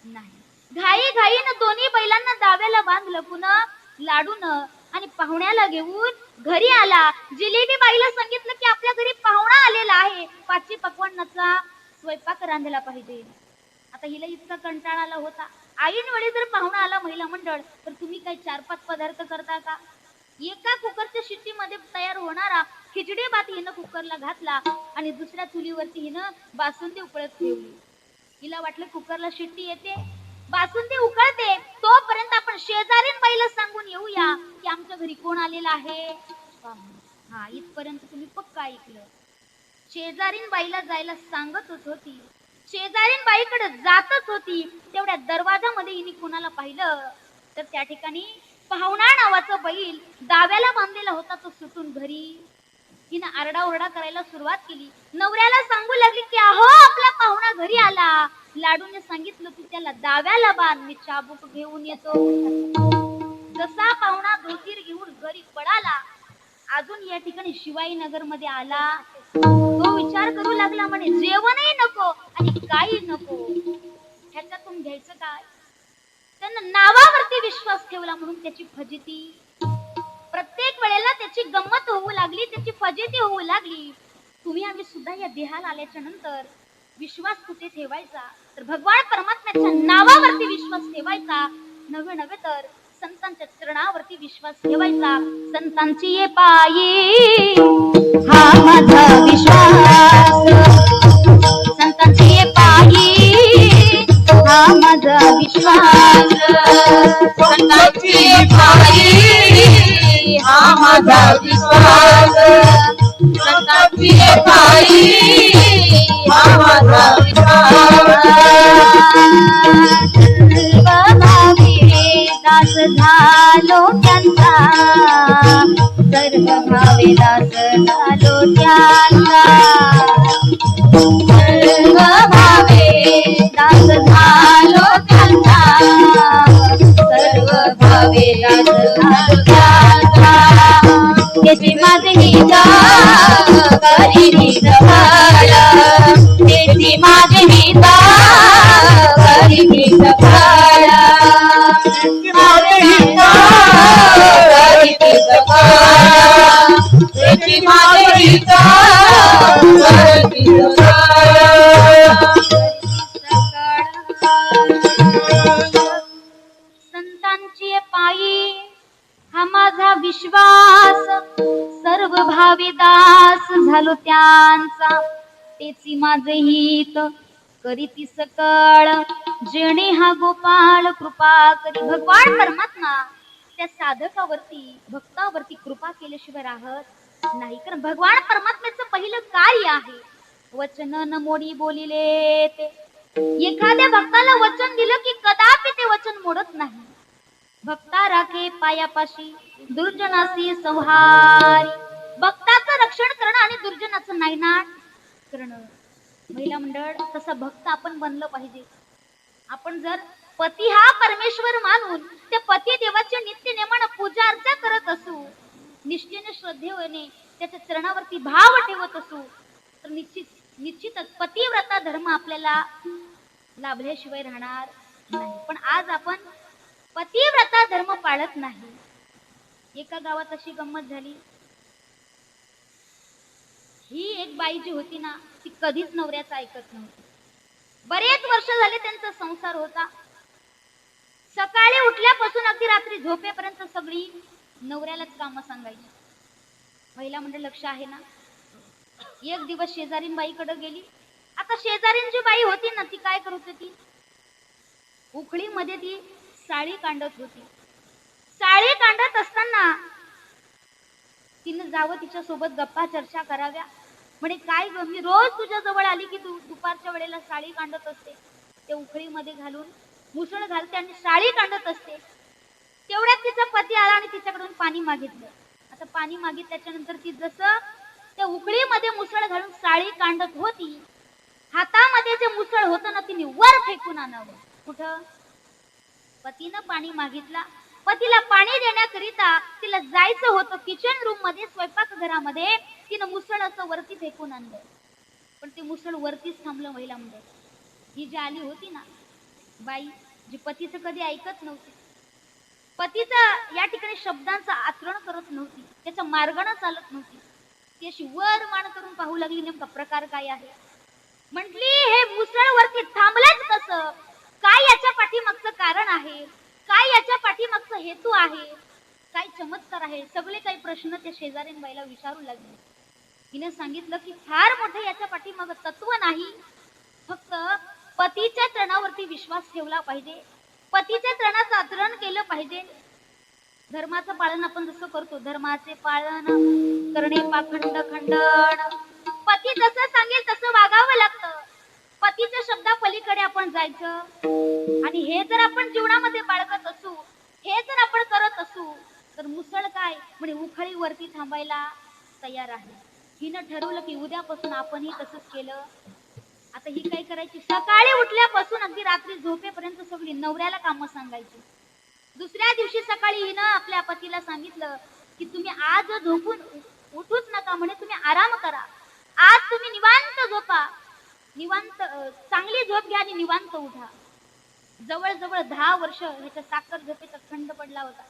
नाही. घाई घाईनं दोन्ही बैलांना दाव्याला बांधलं. पुन्हा लाडूनं आणि पाहुण्याला घेऊन घरी आला. जिलेबी बाईला सांगितलं की आपल्या घरी पाहुणा आलेला आहे, 5 पक्वान्नाचा स्वयंपाक रांधला पाहिजे. आता हिला इतका कंटाळा आला होता. ऐन वेळी जर पाहुणा आला महिला मंडळ तर तुम्ही काही 4-5 पदार्थ करता का? एका कुकरच्या शिट्टीमध्ये तयार होणारा खिचडी भात हिनं कुकरला घातला आणि दुसऱ्या चुलीवरती हिनं बासुंदी उकळत ठेवली. हिला वाटलं कुकरला शिट्टी येते, बासुंदी उकळते, तोपर्यंत आपण शेजारीन बाईला सांगून येऊया की आमच्या घरी कोण आलेला आहे. हा, इथपर्यंत तुम्ही पक्का ऐकलं. शेजारीन बाईला जायला सांगतच होती, शेजारीन बाईकडे जातच होती. तेवढ्या दरवाजामध्ये हिने कोणाला पाहिलं तर त्या ठिकाणी पाहुणा नावाचा बैल दाव्याला बांधलेला होता, तो सुटून घरी. हिनं आरडाओरडा करायला सुरुवात केली. नवऱ्याला सांगू लागली की अहो आपला पाहुणा घरी आला. लाडूने सांगितलं तू त्याला दाव्याला बांध, मी चाबूक घेऊन येतो. जसा पाहुणा धोतीर घेऊन घरी पडाला, अजून या ठिकाणी शिवाई नगर मध्ये आला, तो विचार करू लागला, म्हणे जेवणही नको आणि काही नको, ह्याच्यातून घ्यायचं काय? त्यानं नावावरती विश्वास ठेवला म्हणून त्याची फजिती. प्रत्येक वेळेला त्याची गंमत होऊ लागली, त्याची फजिती होऊ लागली. तुम्ही आम्ही सुद्धा या देहाला आल्याच्या नंतर विश्वास कुठे ठेवायचा तर भगवान परमात्म्याच्या नावावरती विश्वास ठेवायचा, नव्हे नव्हे तर संतांच्या चरणावरती विश्वास ठेवायचा. संतांची ये पायी हा माझा विश्वास, संतांची ये पायी हा माझा विश्वास, संतांची ये पायी हा माझा विश्वास, संतांची ये पायी हा माझा विश्वास. दास झालो त्यांचा, सर्व भावे दास झालो त्यांचा, सर्व भावे दास झालो त्यांचा, सर्व भावे दास झालो त्यांचा. त्याची माझी हिता करी हित फळ, त्याची माझी हिता करी हित फळ, संतांची पायी हा माझा विश्वास, सर्व भावी दास झालो त्यांचा, तेची माझे हित करीती सकळ, जेणे हा गोपाळ कृपा करी. भगवान परमात्मा त्या साधकावरती भक्तावरती कृपा केल्याशिवाय राहत नाही. कारण भगवान परमात्म्याचं पहिलं कार्य आहे वचन न मोडी बोलिले ते. एखाद्या भक्ताला वचन दिलं की कदापि ते वचन मोडत नाही. भक्ता राखे पायापाशी दुर्जनासी संहारी. भक्ताचं रक्षण करणं आणि दुर्जनाचं नायनाट करणं. महिला मंडळ तसं भक्त आपण बनलं पाहिजे. आपण जर पती हा परमेश्वर मानून ते पती देवाच्या नित्य नेमानं पूजा अर्चा करत असू, निष्ठेने श्रद्धेने त्याच्या चरणावरती भाव ठेवत असू, तर निश्चितच पतिव्रता धर्म आपल्याला लाभल्याशिवाय राहणार नाही. पण आज आपण पतिव्रता धर्म पाळत नाही. एका गावात अशी गंमत झाली. ही एक बाई जी होती ना, ती कधीच नवऱ्याचं ऐकत नव्हती. बरेच वर्ष झाले त्यांचा संसार होता. सकाळी उठल्यापासून अगदी रात्री झोपेपर्यंत सगळी नवऱ्यालाच कामं सांगायची. महिला म्हणजे लक्ष आहे ना. एक दिवस शेजारीन बाईकडे गेली. आता शेजारीन जी बाई होती ना, ती काय करत होती, उखळीमध्ये ती साळी कांडत होती. साळी कांडत असताना तिने जावं तिच्या सोबत गप्पा चर्चा कराव्या. म्हणे काय ग, मी रोज तुझ्या जवळ आली की तू दुपारच्या वेळेला साळी कांडत असते, ते उखळीमध्ये घालून मुसळ घालते आणि साळी कांडत असते. तेवढ्यात तिचा पती आला आणि तिच्याकडून पाणी मागितलं. आता पाणी मागितल्याच्या नंतर ती जसं त्या उखळीमध्ये मुसळ घालून साळी कांडत होती, हातामध्ये जे मुसळ होतं ना, तिने वर फेकून आणावं. कुठं? पतीनं पाणी मागितला. पतीला पाणी देण्याकरिता तिला जायचं होतं किचन रूम मध्ये, स्वयंपाक घरामध्ये. तिनं मुसळ असं वरती फेकून आणलं, पण ते मुसळ वरतीच थांबलं. महिला म्हणजे ही जी आली होती ना बाई, जी पतीचं कधी ऐकत नव्हती, पतीचं या ठिकाणी शब्दांचं आचरण करत नव्हती, त्याच्या मार्गाने चालत नव्हती, ती अशी वर मान करून पाहू लागली नेमका प्रकार काय आहे. म्हटली हे मुसळ वरती थांबलंच कसं, काय याच्या पाठीमागचं कारण आहे, काय याच्या पाठीमागचं हेतू आहे, काय चमत्कार आहे, सगळे काही प्रश्न त्या शेजारीन बाईला विचारू लागले. हिने सांगितलं की फार मोठं याच्या पाठीमागं तत्व नाही, फक्त पतीच्या चरणावरती विश्वास ठेवला पाहिजे, पतीच्या चरणाचं आचरण केलं पाहिजे. धर्माचं पालन आपण जसं करतो, धर्माचे पालन करणे पाखंड खंडन. पती जसं सांगेल तसं वागावं लागतं. पतीच्या शब्दा पलीकडे आपण जायचं. आणि हे जर आपण जीवनामध्ये बाळगत असू, हे जर आपण करत असू, तर मुसळ काय म्हणजे उखळी वरती थांबायला तयार आहे. हिनं ठरवलं की उद्यापासून आपणही तसंच केलं. आता ही काय करायची, सकाळी उठल्यापासून अगदी रात्री झोपेपर्यंत सगळी नवऱ्याला कामं सांगायची. दुसऱ्या दिवशी सकाळी हिनं आपल्या पतीला सांगितलं की तुम्ही आज झोपून उठूच नका, म्हणे तुम्ही आराम करा, आज तुम्ही निवांत झोपा, निवांत चांगली झोप घ्या आणि निवांत उठा. जवळजवळ 10 वर्ष ह्याच्या साखर झोपेचा खंड पडला होता.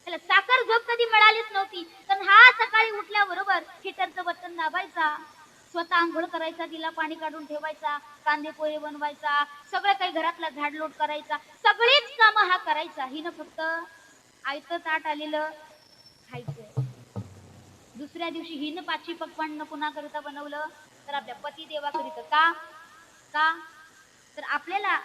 त्याला साखर झोप कधी मिळालीच नव्हती. तर हा सकाळी उठल्याबरोबर हिटरचं बटन दाबायचा, स्वतः आंघोळ करायचा, तिला पाणी काढून ठेवायचा, कांदे पोहे बनवायचा, सगळं काही घरातला झाडलोट करायचा, सगळीच कामं हा करायचा. हिनं फक्त आयतं ताट आलेलं खायचं. दुसऱ्या दिवशी हिनं पाचवी पक्वान्न कुणाकरिता बनवलं, तर आपल्या पतिदेवाकरिता. का का तर आपल्याला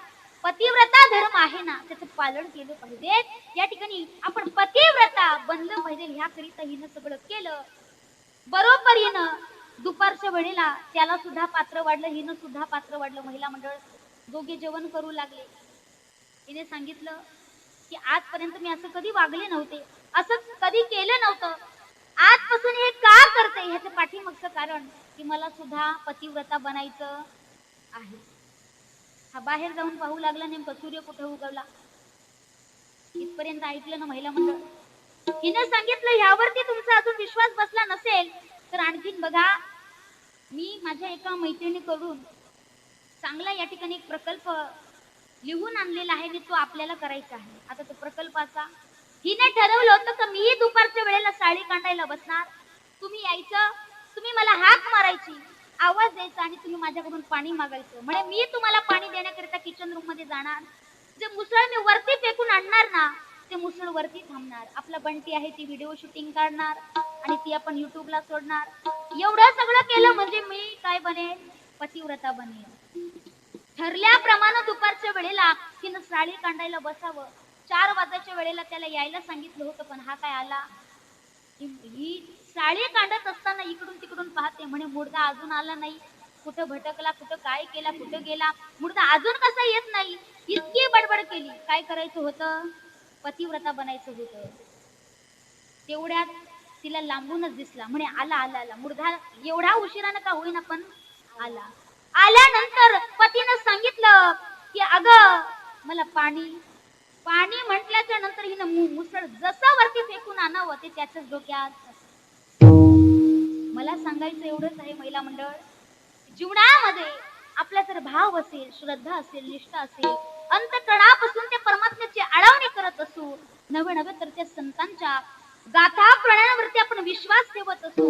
पतिव्रता धर्म आहे ना, त्याचं पालन केलं पाहिजे. या ठिकाणी आपण पतिव्रता बनलं पाहिजे, ह्याकरिता हिनं सगळं केलं. बरोबर हिनं दुपारच्या वेळेला त्याला सुद्धा पात्र वाढलं, हिनं सुद्धा पात्र वाढलं. महिला मंडळ दोघे जेवण करू लागले. हिने सांगितलं की आजपर्यंत मी असं कधी वागले नव्हते, असं कधी केलं नव्हतं, आजपासून हे का करते, ह्याच्या पाठीमागचं कारण की मला सुद्धा पतिव्रता बनायचं आहे. हा बाहेर जाऊन पाहू लागला नेमका सूर्य कुठे उगवला. इथपर्यंत ऐकलं ना महिला मंडळ. हिनं सांगितलं ह्यावरती तुमचा अजून विश्वास बसला नसेल तर आणखीन बघा, मी माझ्या एका मैत्रिणीकडून चांगला या ठिकाणी एक प्रकल्प लिहून आणलेला आहे आणि तो आपल्याला करायचा आहे. आता तो प्रकल्पाचा हिने ठरवलं होतं की मी दुपारच्या वेळेला साडी कांडायला बसणार, तुम्ही यायचं, तुम्ही मला हाक मारायची, आवाज द्यायचा आणि तुम्ही माझ्याकडून पाणी मागायचं. म्हणजे मी तुम्हाला पाणी देण्याकरिता किचन रूम मध्ये जाणार, जे मुसळ मी वरती फेकून आणणार ना, ते मुसळ वरती थांबणार. आपला बंटी आहे ती व्हिडिओ शूटिंग काढणार आणि ती आपण युट्यूबला सोडणार. एवढं सगळं केलं म्हणजे मी काय बनेल, पतिव्रता बनेल. ठरल्याप्रमाणे दुपारच्या वेळेला तिनं साडी कांडायला बसावं. 4 वाजायच्या वेळेला त्याला यायला सांगितलं होतं, पण हा काय आला. ही साडी कांडत असताना इकडून तिकडून पाहते, म्हणे मुर्दा अजून आला नाही, कुठं भटकला, कुठं काय केला, कुठं गेला, मुर्दा अजून कसा येत नाही. इतकी बडबड केली. काय करायचं होतं, पतिव्रता बनायचं होतं. तेवढ्यात तिला लांबूनच दिसला, म्हणे आला आला आला मुर्धा, एवढा उशिरानं का होईना पण आला. आल्यानंतर पतीनं सांगितलं की अगं मला पाणी पाणी म्हटल्याच्या नंतर हिनं मुसळ जसं वरती फेकून आणावं ते त्याच्याच डोक्यात. मला सांगायचं एवढंच आहे महिला मंडळ, जीवनामध्ये आपला जर भाव असेल, श्रद्धा असेल, निष्ठा असेल, अंतःकरणापासून त्या परमात्म्याची आळवणी करत असू, नवे नवे तर त्या संतांच्या गाथा प्रणयांवरती आपण विश्वास ठेवत असू,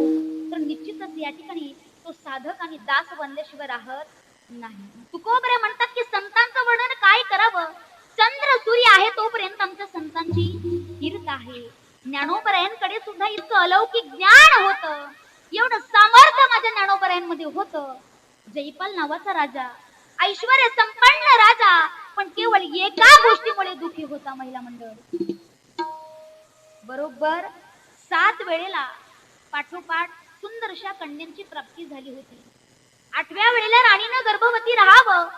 तर निश्चितच या ठिकाणी तो साधक आणि दास बनल्याशिवाय राहत नाही. तुकोबरे म्हणतात की संतांचं वर्णन काय करावं, चंद्र सूर्य आहे तोपर्यंत आमच्या संतांची कीर्त आहे. ज्ञानोबरायांकडे सुद्धा इतकं अलौकिक ज्ञान होतं, एवढं सामर्थ्य माझ्या ज्ञानोबरायांमध्ये होतं. जयपाल नावाचा राजा, ऐश्वर्य संपन्न राजा, पण केवळ एका गोष्टीमुळे दुःखी होता महिला मंडळ. बरोबर 7 वेळेला पाठोपाठ सुंदरशा कन्यांची प्राप्ती झाली होती. 8व्या वेळेला राणीनं गर्भवती राहावं,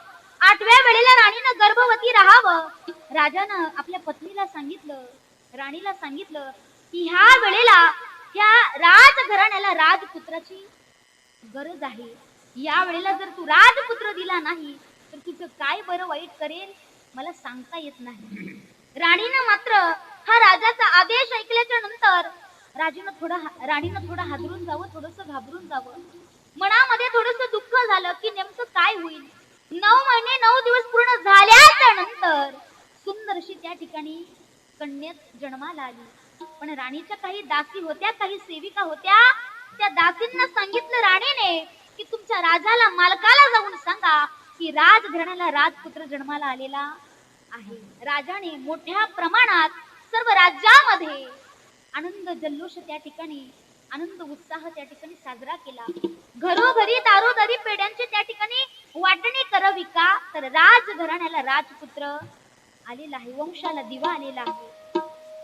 8व्या वेळेला राणीनं गर्भवती राहावं. राजानं आपल्या पत्नीला सांगितलं, राणीला सांगितलं की ह्या वेळेला ह्या राजघराण्याला राजपुत्राची गरज आहे. या वेळेला जर तू राजपुत्र दिला नाही तर तुझं काय बरं वाईट करेल मला सांगता येत नाही. राणीनं मात्र हा राजाचा आदेश ऐकल्याच्या नंतर राणीनं थोडं हादरून जावं, थोडंसं घाबरून जावं. मनामध्ये थोडंसं दुःख झालं की नेमकं काय होईल. 9 महिने 9 दिवस पूर्ण झाल्याच्या नंतर सुंदरशी त्या ठिकाणी कन्या जन्माला आली. पण राणीच्या काही दासी होत्या, काही सेविका होत्या. त्या दासींना सांगितलं राणीने की तुमच्या राजाला, मालकाला जाऊन सांगा की राजघराण्याला राजपुत्र जन्माला आलेला आहे. राजाने मोठ्या प्रमाणात सर्व राज्यामध्ये आनंद जल्लोष त्या ठिकाणी, आनंद उत्साह त्या ठिकाणी साजरा केला. घरोघरी दारोदारी पेड्यांची त्या ठिकाणी वाटणी करावी का, तर राजघराण्याला राजपुत्र आलेला आहे, वंशाला दिवा आलेला आहे.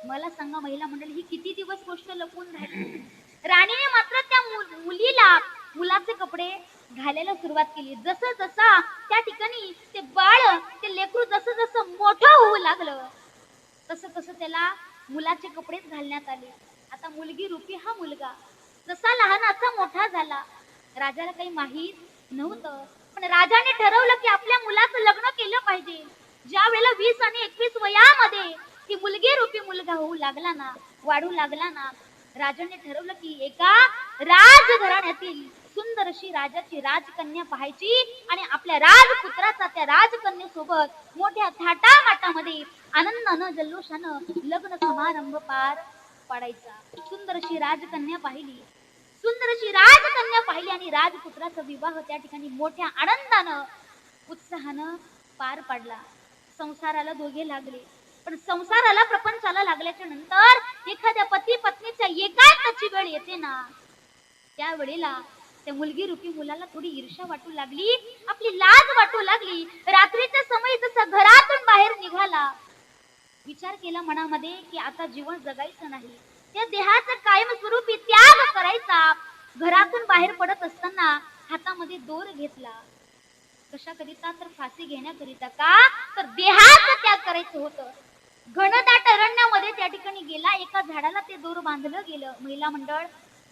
मला सांगा महिला मंडळी, ही किती दिवस गोष्ट लपून राहिली. राणीने मात्र त्या मुलीला मुलाचे कपडे घालायला सुरुवात केली. जसं जसं त्या ठिकाणी ते बाळ, ते लेकरू जसं जसं मोठं होऊ लागलं तसं तसं त्याला मुलाचे कपडेच घालण्यात आले. आता मुलगी रूपी हा मुलगा जसा लहानाचा मोठा झाला. राजाला काही माहीत नव्हतं, पण राजाने ठरवलं की आपल्या मुलाचं लग्न केलं पाहिजे. ज्या वेळेला 20 आणि 21 वयामध्ये ती मुलगी रूपी मुलगा होऊ लागला ना, वाढू लागला ना, राजाने ठरवलं की एका राजघराण्यातील सुंदर अशी राजाची राजकन्या पाहायची आणि आपल्या राजपुत्राचा त्या राजकन्येसोबत मोठ्या थाटामाटामध्ये आनंदानं जल्लोषानं लग्न समारंभ पार पाडायचा. सुंदर अशी राजकन्या पाहिली, सुंदर अशी राजकन्या पाहिली आणि राजपुत्राचा विवाह त्या ठिकाणी मोठ्या आनंदानं उत्साहानं पार पाडला. संसाराला दोघे लागले, पण संसाराला प्रपंचाला लागल्याच्या नंतर एखाद्या पती पत्नीच्या एकांताची वेळ येते ना, त्या वेळेला त्या मुलगी रूपी मुलाला थोडी ईर्ष्या वाटू लागली, आपली लाज वाटू लागली. रात्रीच्या समयी जसा घरातून बाहेर निघाला, विचार केला मनामध्ये की आता जीवन जगायचं नाही, त्या देहाचा कायमस्वरूपी त्याग करायचा. घरातून बाहेर पडत असताना हातामध्ये दोर घेतला. कशाकरिता, तर फाशी घेण्याकरिता. का, तर देहाचा त्याग करायचं होतं. घनदाट अरण्यामध्ये त्या ठिकाणी गेला, एका झाडाला ते दोर बांधलं गेलं. महिला मंडळ,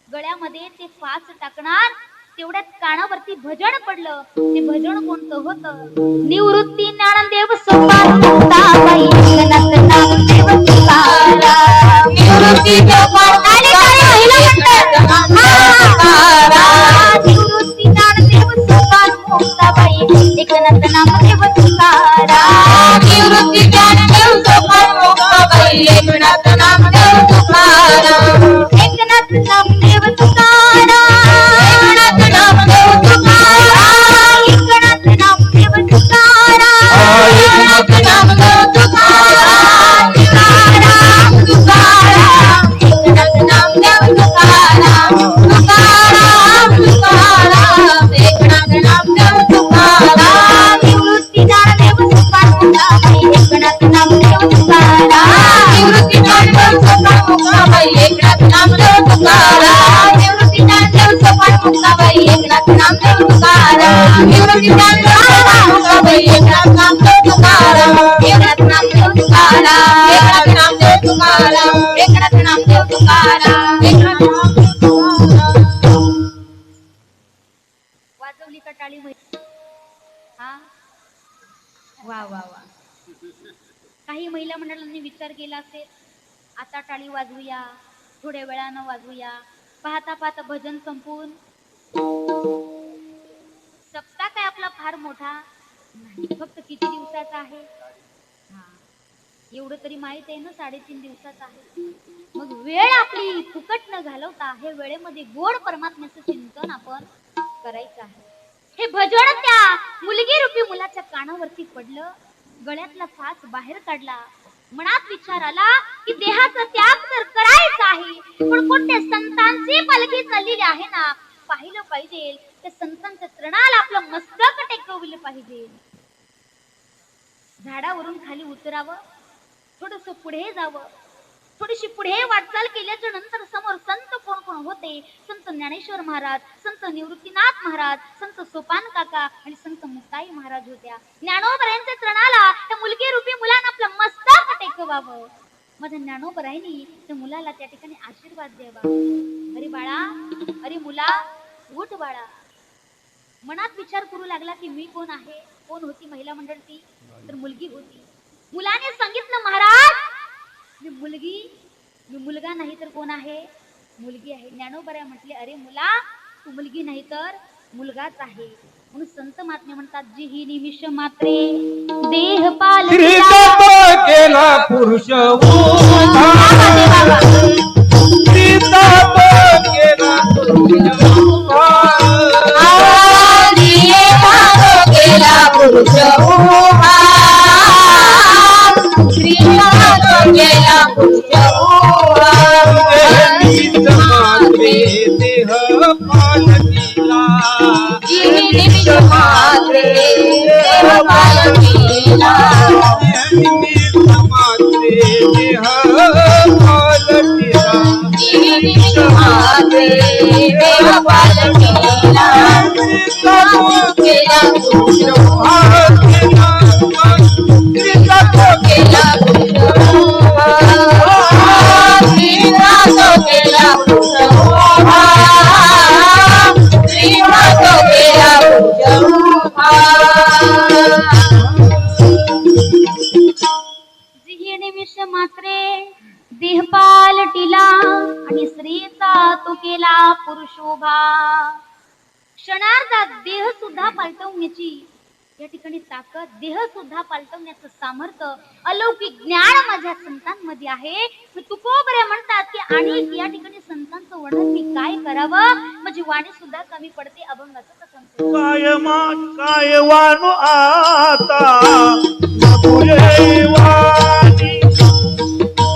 गळ्यामध्ये ते फास टाकणार तेवढ्यात कानावरती भजन पडलं. ते भजन कोणतं होतं, निवृत्ती ज्ञानदेव सोपान मुक्ताबाई एकनाथ नामदेव तुकाराम. निवृत्ती निवृत्ती ज्ञानदेव सोपान मुक्ताबाई एकनाथ नामदेव तुकाराम. निवृत्ती ज्ञानदेव सोपान मुक्ताबाई एकनाथ नामदेव तुकाराम. एकनाथ नामदेव तुकाराम. एकनाथ नामदेव तुकाराम. एकनाथ नामदेव तुकाराम. एकनाथ नामदेव तुकाराम. तुकाराम तुकाराम. एकनाथ नामदेव तुकाराम. तुकाराम. तुकाराम. एकनाथ नामदेव तुकाराम. निवृत्ती ज्ञानदेव सोपान मुक्ताबाई एकनाथ नामदेव तुकाराम. निवृत्ती ज्ञानदेव सोपान मुक्ताबाई एकनाथ नामदेव तुकाराम. निवृत्ती ज्ञानदेव सोपान मुक्ताबाई एकनाथ नामदेव तुकाराम. निवृत्ती ज्ञानदेव सोपान मुक्ताबाई एकनाथ नामदेव तुकाराम. एकनाथ नामदेव तुकाराम. एकनाथ नामदेव एकनाथ नामदेव तुकाराम, एकनाथ नामदेव तुकाराम. वाजवली का टाळी महिला? हा वा वा वा. काही महिला मंडळांनी विचार केला असेल आता टाळी वाजवूया, थोड्या वेळानं वाजवूया, पाहता पाहता भजन संपून सप्ताह काय आपला फार मोठा नाही, फक्त किती दिवसाचा आहे? हा एवढं तरी माहित आहे ना, 3.5 दिवसाचा आहे. मग वेळ आपली फुकट न घालवता हे वेळेमध्ये गोड परमात्म्याचं चिंतन आपण करायचं आहे. हे भजन त्या मुलगी रूपी मुलाच्या कानावरती पडलं, गळ्यातला साच बाहेर काढला, मनात विचार आला की देहाचा त्याग तर करायचा आहे, पण कोणत्या संतांची पालखी चाललेली आहे ना, पाहिलं पाहिजे, त्या संतांच्या तृणाला आपलं मस्तक टेकवलं पाहिजे. झाडावरून खाली उतरावं, थोडस पुढे जावं, थोडीशी पुढे वाटचाल केल्याच्या नंतर समोर संत कोण कोण होते? संत ज्ञानेश्वर महाराज, संत निवृत्तीनाथ महाराज, संत सोपान काका आणि संत मुक्ताई महाराज होत्या. ज्ञानोबरायांच्या तृणाला त्या मुलगी रूपी मुलानं आपलं मस्तक टेकवावं. माझ्या ज्ञानोबरायांनी त्या मुलाला त्या ठिकाणी आशीर्वाद द्यावा. अरे बाळा, अरे मुला, उठ बाळा. मनात विचार करू लागला की मी कोण आहे? कोण होती महिला मंडळ ती? तर मुलगी होती. मुलाने सांगितलं महाराज मी मुलगी, मी मुलगा नाही तर कोण आहे? मुलगी आहे. ज्ञानोबराय म्हटले अरे मुला तू मुलगी नाही तर मुलगाच आहे. म्हणून संत महात्मे म्हणतात जी ही निमिष मात्रे देह पाल केला पुरुष केला पुरुष गेला पुरुष देह पालकीला निमिष मात्रे देह पालकीला निमिष मात्रे देह पालकीला निमिष मात्रे देह पालकीला केला पुरुष निमिष मात्रे देहपाल टिला आणि स्त्रीचा तो केला पुरुषोभा. क्षणार्धात देह सुद्धा पालटवण्याची या ठिकाणी ताकद, देह सुद्धा पालटवण्याचं सामर्थ्य, अलौकिक ज्ञान माझ्या संतांमध्ये आहे. तुकोबरे म्हणतात की आणि या ठिकाणी संतांचं वर्णन मी काय करावं, माझी वाणी सुद्धा कमी पडते. अभंगाचं कसं काय वाणू आता वाणी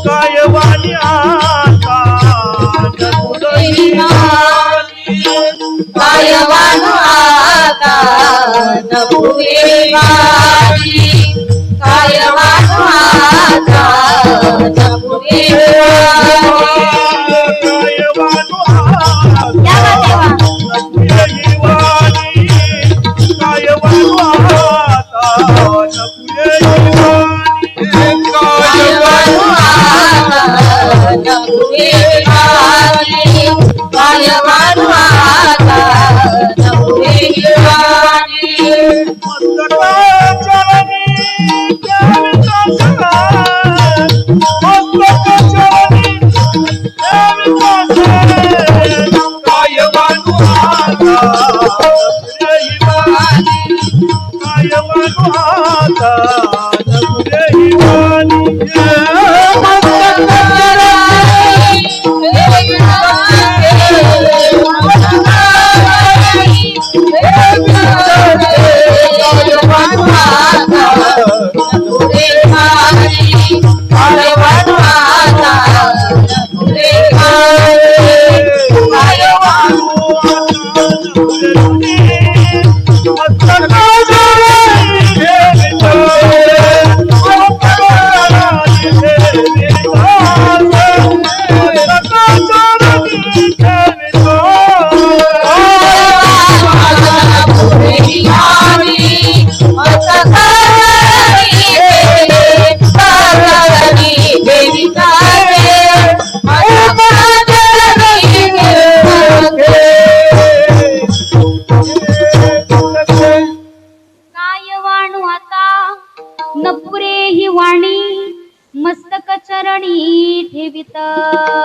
काय वाणी आता काय वाणू आता नपुरे वाणी काय वाणू आता नपुरे काय वाणू आता काय वाणू आता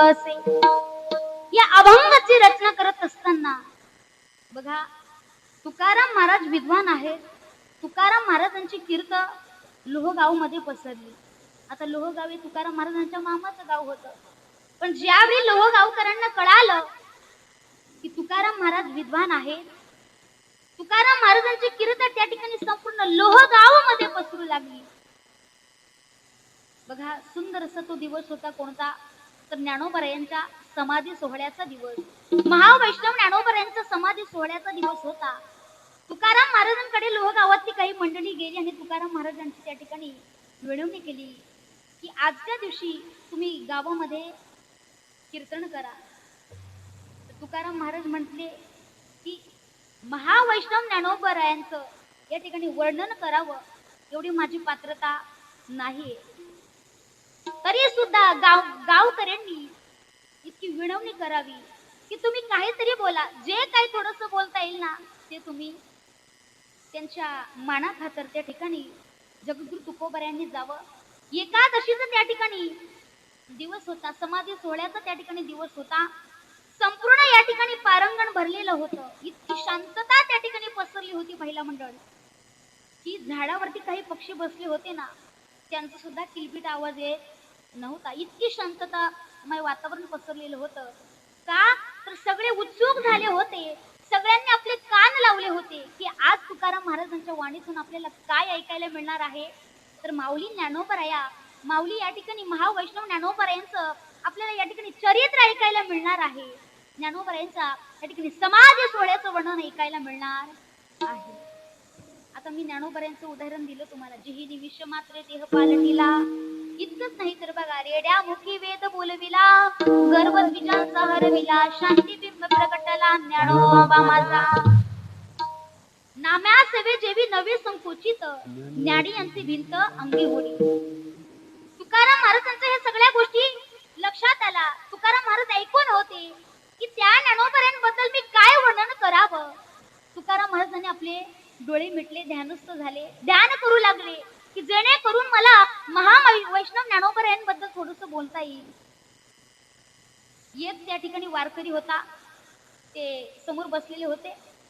असे. या अभंगाची रचना करत असताना बघा, तुकाराम महाराज विद्वान आहेत. तुकाराम महाराजांची कीर्त लोहगाव मध्ये पसरली. आता लोहगाव हे तुकाराम महाराजांच्या मामाचं गाव होतं. पण ज्यावेळी लोहगावकरांना कळालं की तुकाराम महाराज विद्वान आहेत, तुकाराम महाराजांची कीर्त त्या ठिकाणी संपूर्ण लोहगाव मध्ये पसरू लागली. बघा, सुंदर असा तो दिवस होता. कोणता? तर ज्ञानोबरायांच्या समाधी सोहळ्याचा दिवस. महावैष्णव ज्ञानोबरायांचा समाधी सोहळ्याचा दिवस होता. तुकाराम महाराजांकडे लोहगावातली काही मंडळी गेली आणि तुकाराम महाराजांची त्या ठिकाणी विनवणी केली की आजच्या दिवशी तुम्ही गावामध्ये कीर्तन करा. तुकाराम महाराज म्हटले की महावैष्णव ज्ञानोबरायांचं या ठिकाणी वर्णन करावं एवढी माझी पात्रता नाही. तरी सुद्धा गावकऱ्यांनी इतकी विनवणी करावी की तुम्ही काहीतरी बोला, जे काही थोडस बोलता येईल ना ते तुम्ही त्यांच्या मानाखातर त्या ठिकाणी जगद्गुरु तुकोबऱ्यांनी जावं. एकादशीचा त्या ठिकाणी दिवस होता, समाधी सोहळ्याचा त्या ठिकाणी दिवस होता. संपूर्ण या ठिकाणी पारंगण भरलेलं होतं. इतकी शांतता त्या ठिकाणी पसरली होती महिला मंडळ की झाडावरती काही पक्षी बसले होते ना, त्यांचा सुद्धा किलबिट आवाज येत नव्हता. इतकी शांततामय वातावरण पसरलेलं होतं. का तर सगळे उत्सुक झाले होते. सगळ्यांनी आपले कान लावले होते की आज तुकाराम महाराजांच्या वाणीतून आपल्याला काय ऐकायला मिळणार आहे. तर माऊली ज्ञानोबराया, माऊली या ठिकाणी महावैष्णव ज्ञानोबरायांचं आपल्याला या ठिकाणी चरित्र ऐकायला मिळणार आहे. ज्ञानोबरायांचा या ठिकाणी समाधी सोहळ्याचं वर्णन ऐकायला मिळणार आहे. आता मी ज्ञानोबरायांचं उदाहरण दिलं तुम्हाला. जिही निमिष मात्र देह पालटिला. इतकंच नाही तर बघा, रेड्या मुखी वेद बोलविला, गर्व द्विजांचा हरविला, शांती बिंब प्रकटला ज्ञानोबा माझा. नाम्या सेवे जेवी नवे संकोचित, ज्ञानी यांची भिंत अंगी होडी. तुकाराम महाराजांच्या ह्या सगळ्या गोष्टी लक्षात आला. तुकाराम महाराज ऐकून होते की त्या ज्ञानोबरांबद्दल मी काय वर्णन करावं. तुकाराम महाराजांनी आपले डोळे मिटले, ध्यानस्थ झाले, ध्यान करू लागले की जेणेकरून मला महावैष्णव ज्ञानोबरायांबद्दल थोडस बोलता येईल. एक त्या ठिकाणी वारकरी होता, ते समोर बसलेले होते.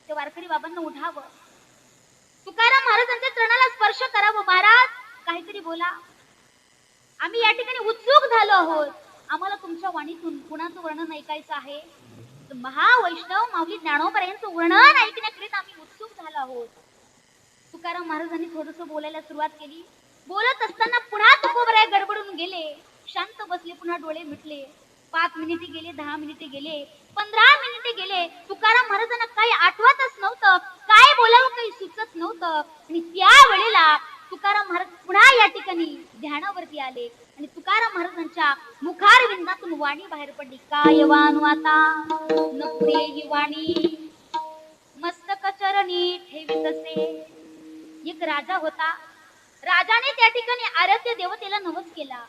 ते वारकरी बाबांना उठावं, तुकाराम महाराजांच्या चरणाला स्पर्श करावं. महाराज काहीतरी बोला, आम्ही या ठिकाणी उत्सुक झालो आहोत, आम्हाला तुमच्या वाणीतून कुणाचं वर्णन ऐकायचं आहे. महावैष्णव माऊली ज्ञानोबरायांचं वर्णन ऐकण्याकरिता आम्ही उत्सुक झालो आहोत. तुकाराम महाराजांनी थोडस बोलायला सुरुवात केली. बोलत असताना पुन्हा तुकोबराय गडबडून गेले, शांत बसले, पुन्हा डोळे मिटले. 5 मिनिटे गेले, 10 मिनिटे गेले, 15 मिनिटे गेले. तुकाराम महाराजांना काही आठवतच नव्हतं, काय बोलावं काही सुचत नव्हतं. आणि त्या वेळेला तुकाराम महाराज पुन्हा या ठिकाणी ध्यानावरती आले आणि तुकाराम महाराजांच्या मुखारविंदातून वाणी बाहेर पडली. काय वाणू आता न पुढे ही वाणी, मस्तक चरणी ठेवीतसे. एक राजा होता. राजाने त्या ठिकाणी आराध्य देवतेला नवस केला,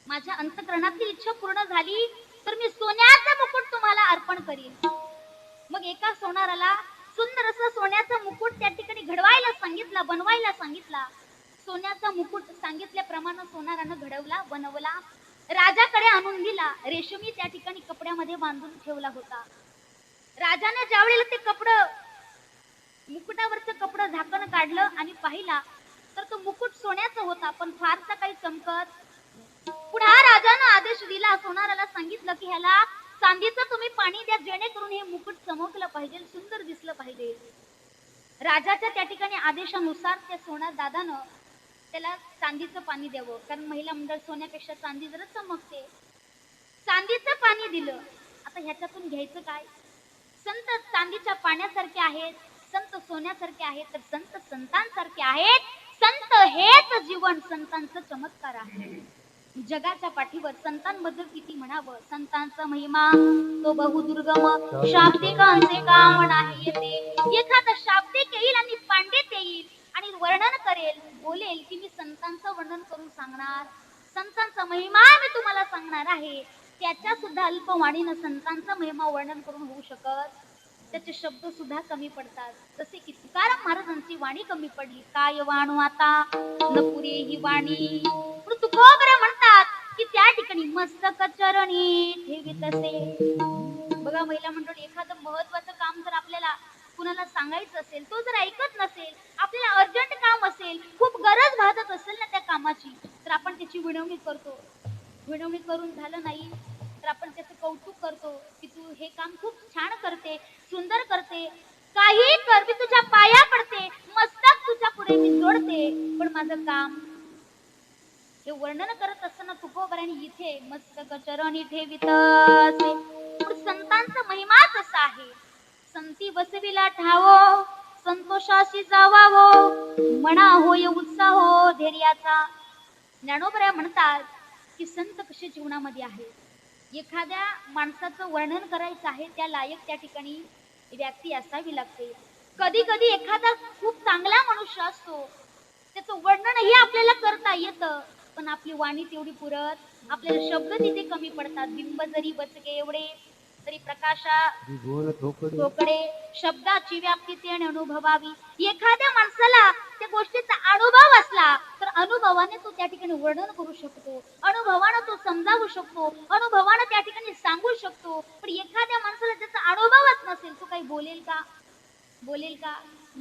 माझ्या अंतःकरणातील इच्छा पूर्ण झाली तर मी सोन्याचा मुकुट तुम्हाला अर्पण करीन. मग एका सोनाराला सुंदर असा सोन्याचा मुकुट त्या ठिकाणी घडवायला सांगितला, बनवायला सांगितला. सोन्याचा मुकुट सांगितल्याप्रमाणे सोनारानं घडवला, बनवला, राजाकडे आणून दिला. रेशमी त्या ठिकाणी कपड्यामध्ये बांधून ठेवला होता. राजाने ज्यावेळेला ते कपडं, मुकुटावरचं कपडं झाकण काढलं आणि पाहिला तर तो मुकुट सोन्याचा होता, पण फारसा काही चमकत. पुन्हा राजानं आदेश दिला, सोनाराला सांगितलं की ह्याला चांदीचं तुम्ही पाणी द्या, जेणेकरून हे मुकुट चमकलं पाहिजे, सुंदर दिसलं पाहिजे. राजाच्या त्या ठिकाणी आदेशानुसार त्या सोनार दादानं त्याला चांदीचं पाणी द्यावं, कारण महिला मंडळ सोन्यापेक्षा चांदी जरा चमकते. चांदीचं पाणी दिलं. आता ह्याच्यातून घ्यायचं काय? संत चांदीच्या पाण्यासारखे आहेत, संत सोन्यासारखे आहेत, तर संत संतांसारखे आहेत. संत हेच जीवन, संतांचं चमत्कार आहे. जगाच्या पाठीवर संतांबद्दल किती म्हणावं. संतांचा महिमा तो बहुदुर्गम, शाब्दिकांचे काम नाही येते. एखादा शाब्दिक येईल आणि पांडित येईल आणि वर्णन करेल, बोलेल की मी संतांचं वर्णन करून सांगणार, संतांचा महिमा मी तुम्हाला सांगणार आहे. त्याच्या सुद्धा अल्पवाणीनं संतांचा महिमा वर्णन करून होऊ शकत, त्याचे शब्द सुद्धा कमी पडतात. जसे की तुकाराम महाराजांची वाणी कमी पडली. काय वाणू आता न पुरे ही वाणी. तुकोबरे म्हणतात की त्या ठिकाणी मस्तक चरणी ठेवीत असे. बघा महिला मंडळी, एखादं महत्वाचं काम जर आपल्याला कुणाला सांगायचं असेल, तो जर ऐकत नसेल, आपल्याला अर्जंट काम असेल, खूप गरज भासत असेल ना त्या कामाची, तर आपण त्याची विनवणी करतो. विनवणी करून झालं नाही तर आपण त्याचं कौतुक करतो की तू हे काम खूप छान करते, सुंदर करते, काही कर, मी तुझ्या पाया पडते, मस्तक तुझ्या पुढे मी जोडते, पण माझं काम. हे वर्णन करत असताना तुकोबराने इथे मस्तक चरणी ठेवीत असे. संतांचा महिमाच असा आहे. संती बसविला ठावो, संतोषाशी जावावो, म्हणा होय उत्साहो धैर्याचा. ज्ञानोबराय म्हणतात की संत कसे जीवनामध्ये आहे. एखाद्या माणसाचं वर्णन करायचं आहे, त्या लायक त्या ठिकाणी व्यक्ती असावी लागते. कधी कधी एखादा खूप चांगला मनुष्य असतो, त्याचं वर्णनही आपल्याला करता येतं, पण आपली वाणी तेवढी पुरत, आपल्याला शब्द तिथे कमी पडतात. बिंब जरी बचके एवढे तरी प्रकाशा ठोकळे, शब्दाची व्याप्ती त्याने अनुभवावी. एखाद्या माणसाला त्या गोष्टीचा अनुभव असला तर अनुभवाने तो त्या ठिकाणी वर्णन करू शकतो, अनुभवाने तो समजावू शकतो, अनुभवाने त्या ठिकाणी सांगू शकतो. पण एखाद्या माणसाला त्याचा अनुभवच नसेल, तो काही बोलेल का? बोलेल का?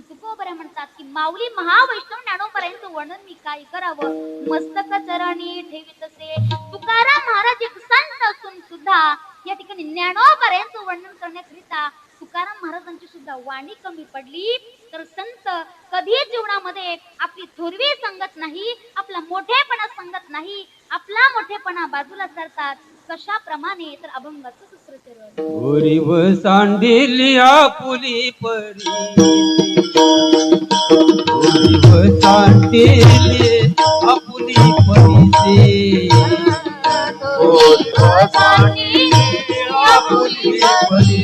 तुकोबराय म्हणतात की माऊली महावैष्णव ज्ञानोबरायांचं वर्णन मी काय करावं, मस्तक चरणी ठेवीत असे. तुकाराम महाराज एक संत असून सुद्धा या ठिकाणी ज्ञानोबरायांचं वर्णन करण्याकरिता तुकाराम महाराजांची सुद्धा वाणी कमी पडली. तर संत कधी जीवनामध्ये आपली थोरवी संगत नाही, आपला मोठेपणा संगत नाही, आपला मोठेपणा बाजूला सरतात. कशाप्रमाणे तर अभंगाचं दुसरं चरण. ओरीव सांडिली आपुली परी, ओरीव सांडिली आपुली परी, ओरीव सांडिली आपुली परी,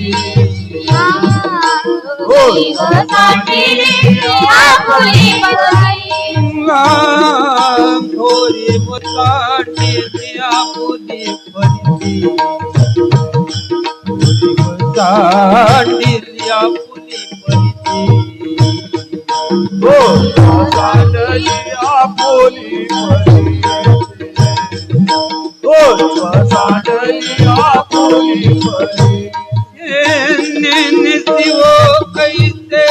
ओरीव सांडिली आपुली परी, ओरीव सांडिली आपुली परी, सांडिल्या पुली परी, हो सांडलिया पोली परी, हो सांडलिया पोली परी. शिव कैसे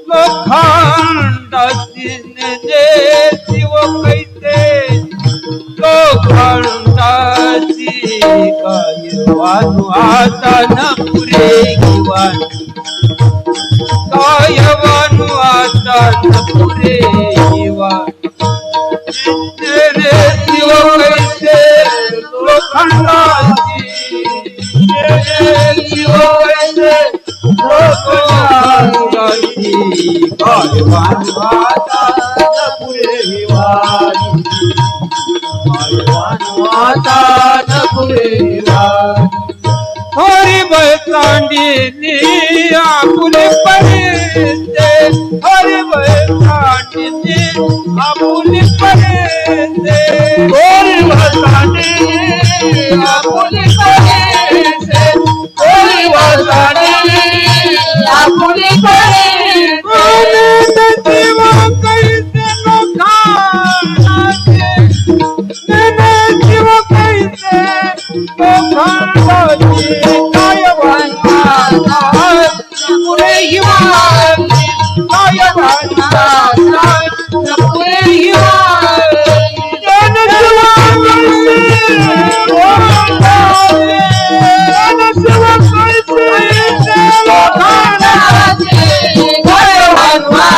लोखंडाची ने शिव कैसे लोखंडाची, काय वानू आता न पुरे किवान, काय वानू आता न पुरे किवान. शिव कैसे लोखंडाची, शिव कैसे लोखंडाची, काय वानू आता आता पुरे हिवारी, आता न पुरे हिवारी. हरी बैसांडी आपुले परे, हरी बैसांडी आपुले परे, ओरी वसाडी आपुली परी, ओरी वसाडी आपुली परी. जीव कैसे लोखंडाचे, जीव कैसे लोखंडाचे, काय वानवा पुरे हिवाळी, काय वानवा पुरे हिवाळी. जन शिवा कैसे लोखंडाचे, जन शिवा कैसे लोखंडाचे, काय वानवा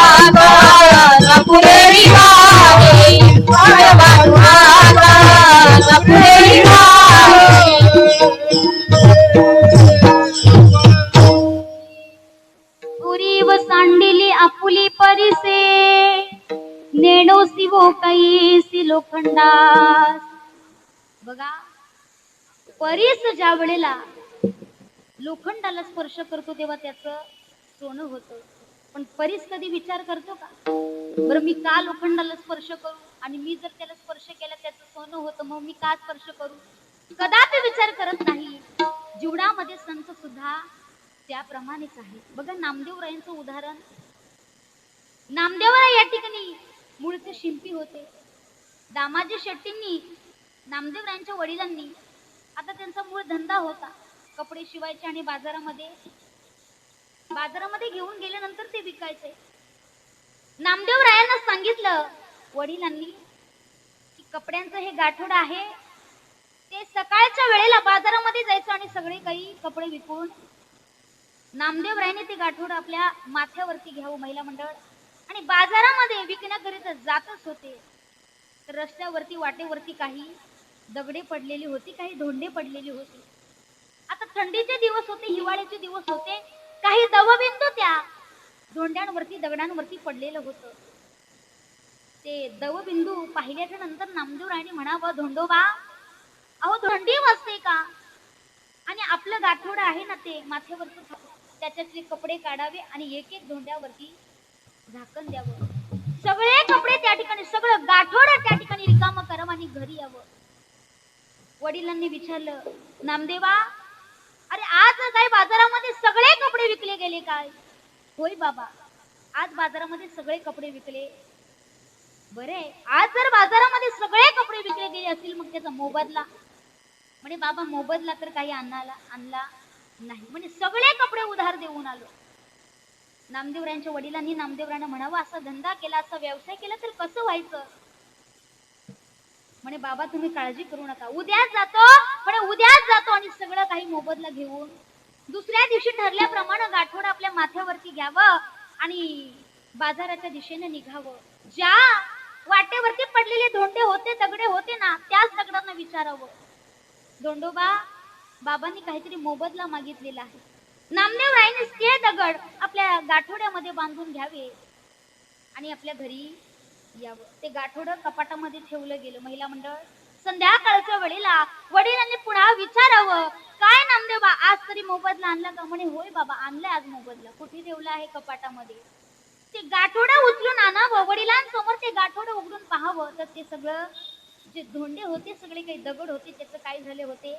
पुरे हिवाळी, काय वानवा पुरे हिवाळी. उरीव सांडिली आपुली परिसे, नेणो शिवो कैसी लोखंडास. बघा, परीस ज्या वेळेला लोखंडाला स्पर्श करतो तेव्हा त्याचं सोनं होतं, पण परीस कधी विचार करतो का? बरं, मी का लोखंडाला स्पर्श करू, आणि मी जर त्याला स्पर्श केला त्याचं सोनं होतं, मग मी का स्पर्श करू? कदापि विचार करत नाही. जीवनामध्ये संत सुद्धा त्याप्रमाणेच आहे. बघा, नामदेवरायांचं उदाहरण. नामदेवराय या ठिकाणी मूळचे शिंपी होते. दामाजी शेट्टींनी नामदेवरायांच्या वडिलांनी, आता त्यांचा मूळ धंदा होता कपडे शिवायचे आणि बाजारामध्ये घेऊन गेल्यानंतर ते विकायचे. नामदेवरायांना सांगितलं वडिलांनी की कपड्यांचं हे गाठोड आहे, ते सकाळच्या वेळेला बाजारामध्ये जायचं आणि सगळे काही कपडे विकून नामदेवरायांनी ते गाठोड आपल्या माथ्यावरती घ्यावं महिला मंडळ आणि बाजारामध्ये विकण्याकरिता जातच होते. तर रस्त्यावरती वाटेवरती काही दगडे पडलेली होती, काही धोंडे पडलेली होती. आता थंडीचे दिवस होते, हिवाळ्याचे दिवस होते, काही दवबिंदू त्या धोंड्यांवरती दगडांवरती पडलेलं होतं. ते दवबिंदू पाहिल्याच्या नंतर नामदेवरायांनी म्हणावं, धोंडोबा अहो थंडी वाजते का, आणि आपलं गाठोड आहे ना ते माथ्यावरचं, त्याच्यातले कपडे काढावे आणि एक एक धोंड्यावरती झाकण द्यावं. सगळे कपडे त्या ठिकाणी, सगळं गाठोड त्या ठिकाणी रिकामं करावं आणि घरी यावं. वडिलांनी विचारलं, नामदेवा अरे आज काय बाजारामध्ये सगळे कपडे विकले गेले काय? होय बाबा, आज बाजारामध्ये सगळे कपडे विकले. बरे, आज जर बाजारामध्ये सगळे कपडे विकले गेले असतील मग त्याचा मोबदला? म्हणे बाबा मोबदला तर काही आणला नाही, म्हणजे सगळे कपडे उधार देऊन आलो. नामदेवरायांच्या वडिलांनी नामदेवरायांना म्हणावं, असा धंदा केला, असा व्यवसाय केला तर कसं व्हायचं? म्हणे बाबा तुम्ही काळजी करू नका, उद्याच जातो आणि सगळं काही मोबदला घेऊन दुसऱ्या दिवशी ठरल्याप्रमाणे गाठोड आपल्या माथ्यावरती घ्यावं आणि बाजाराच्या दिशेने निघावं. ज्या वाटेवरती पडलेले धोंडे होते, दगडे होते ना, त्याच दगडांना विचारावं, धोंडोबा बाबांनी काहीतरी मोबदला मागितलेला आहे. नामदेवरायांनी ते दगड आपल्या गाठोड्यामध्ये बांधून घ्यावे आणि आपल्या घरी यावं. ते गाठोड कपाटामध्ये ठेवलं गेलं. महिला मंडळ, संध्याकाळच्या वेळेला वडिलांनी पुन्हा विचारावं, काय नामदेवबा आज तरी मोबदला आणला का? म्हणे होय बाबा आणलाय आज मोबदला. कुठे ठेवला आहे? कपाटामध्ये. ते गाठोड उचलून आणावं, वडिलांसमोर ते गाठोड उघडून पाहावं, तर ते सगळं जे धोंडे होते, सगळे काही दगड होते, त्याचं काय झाले होते?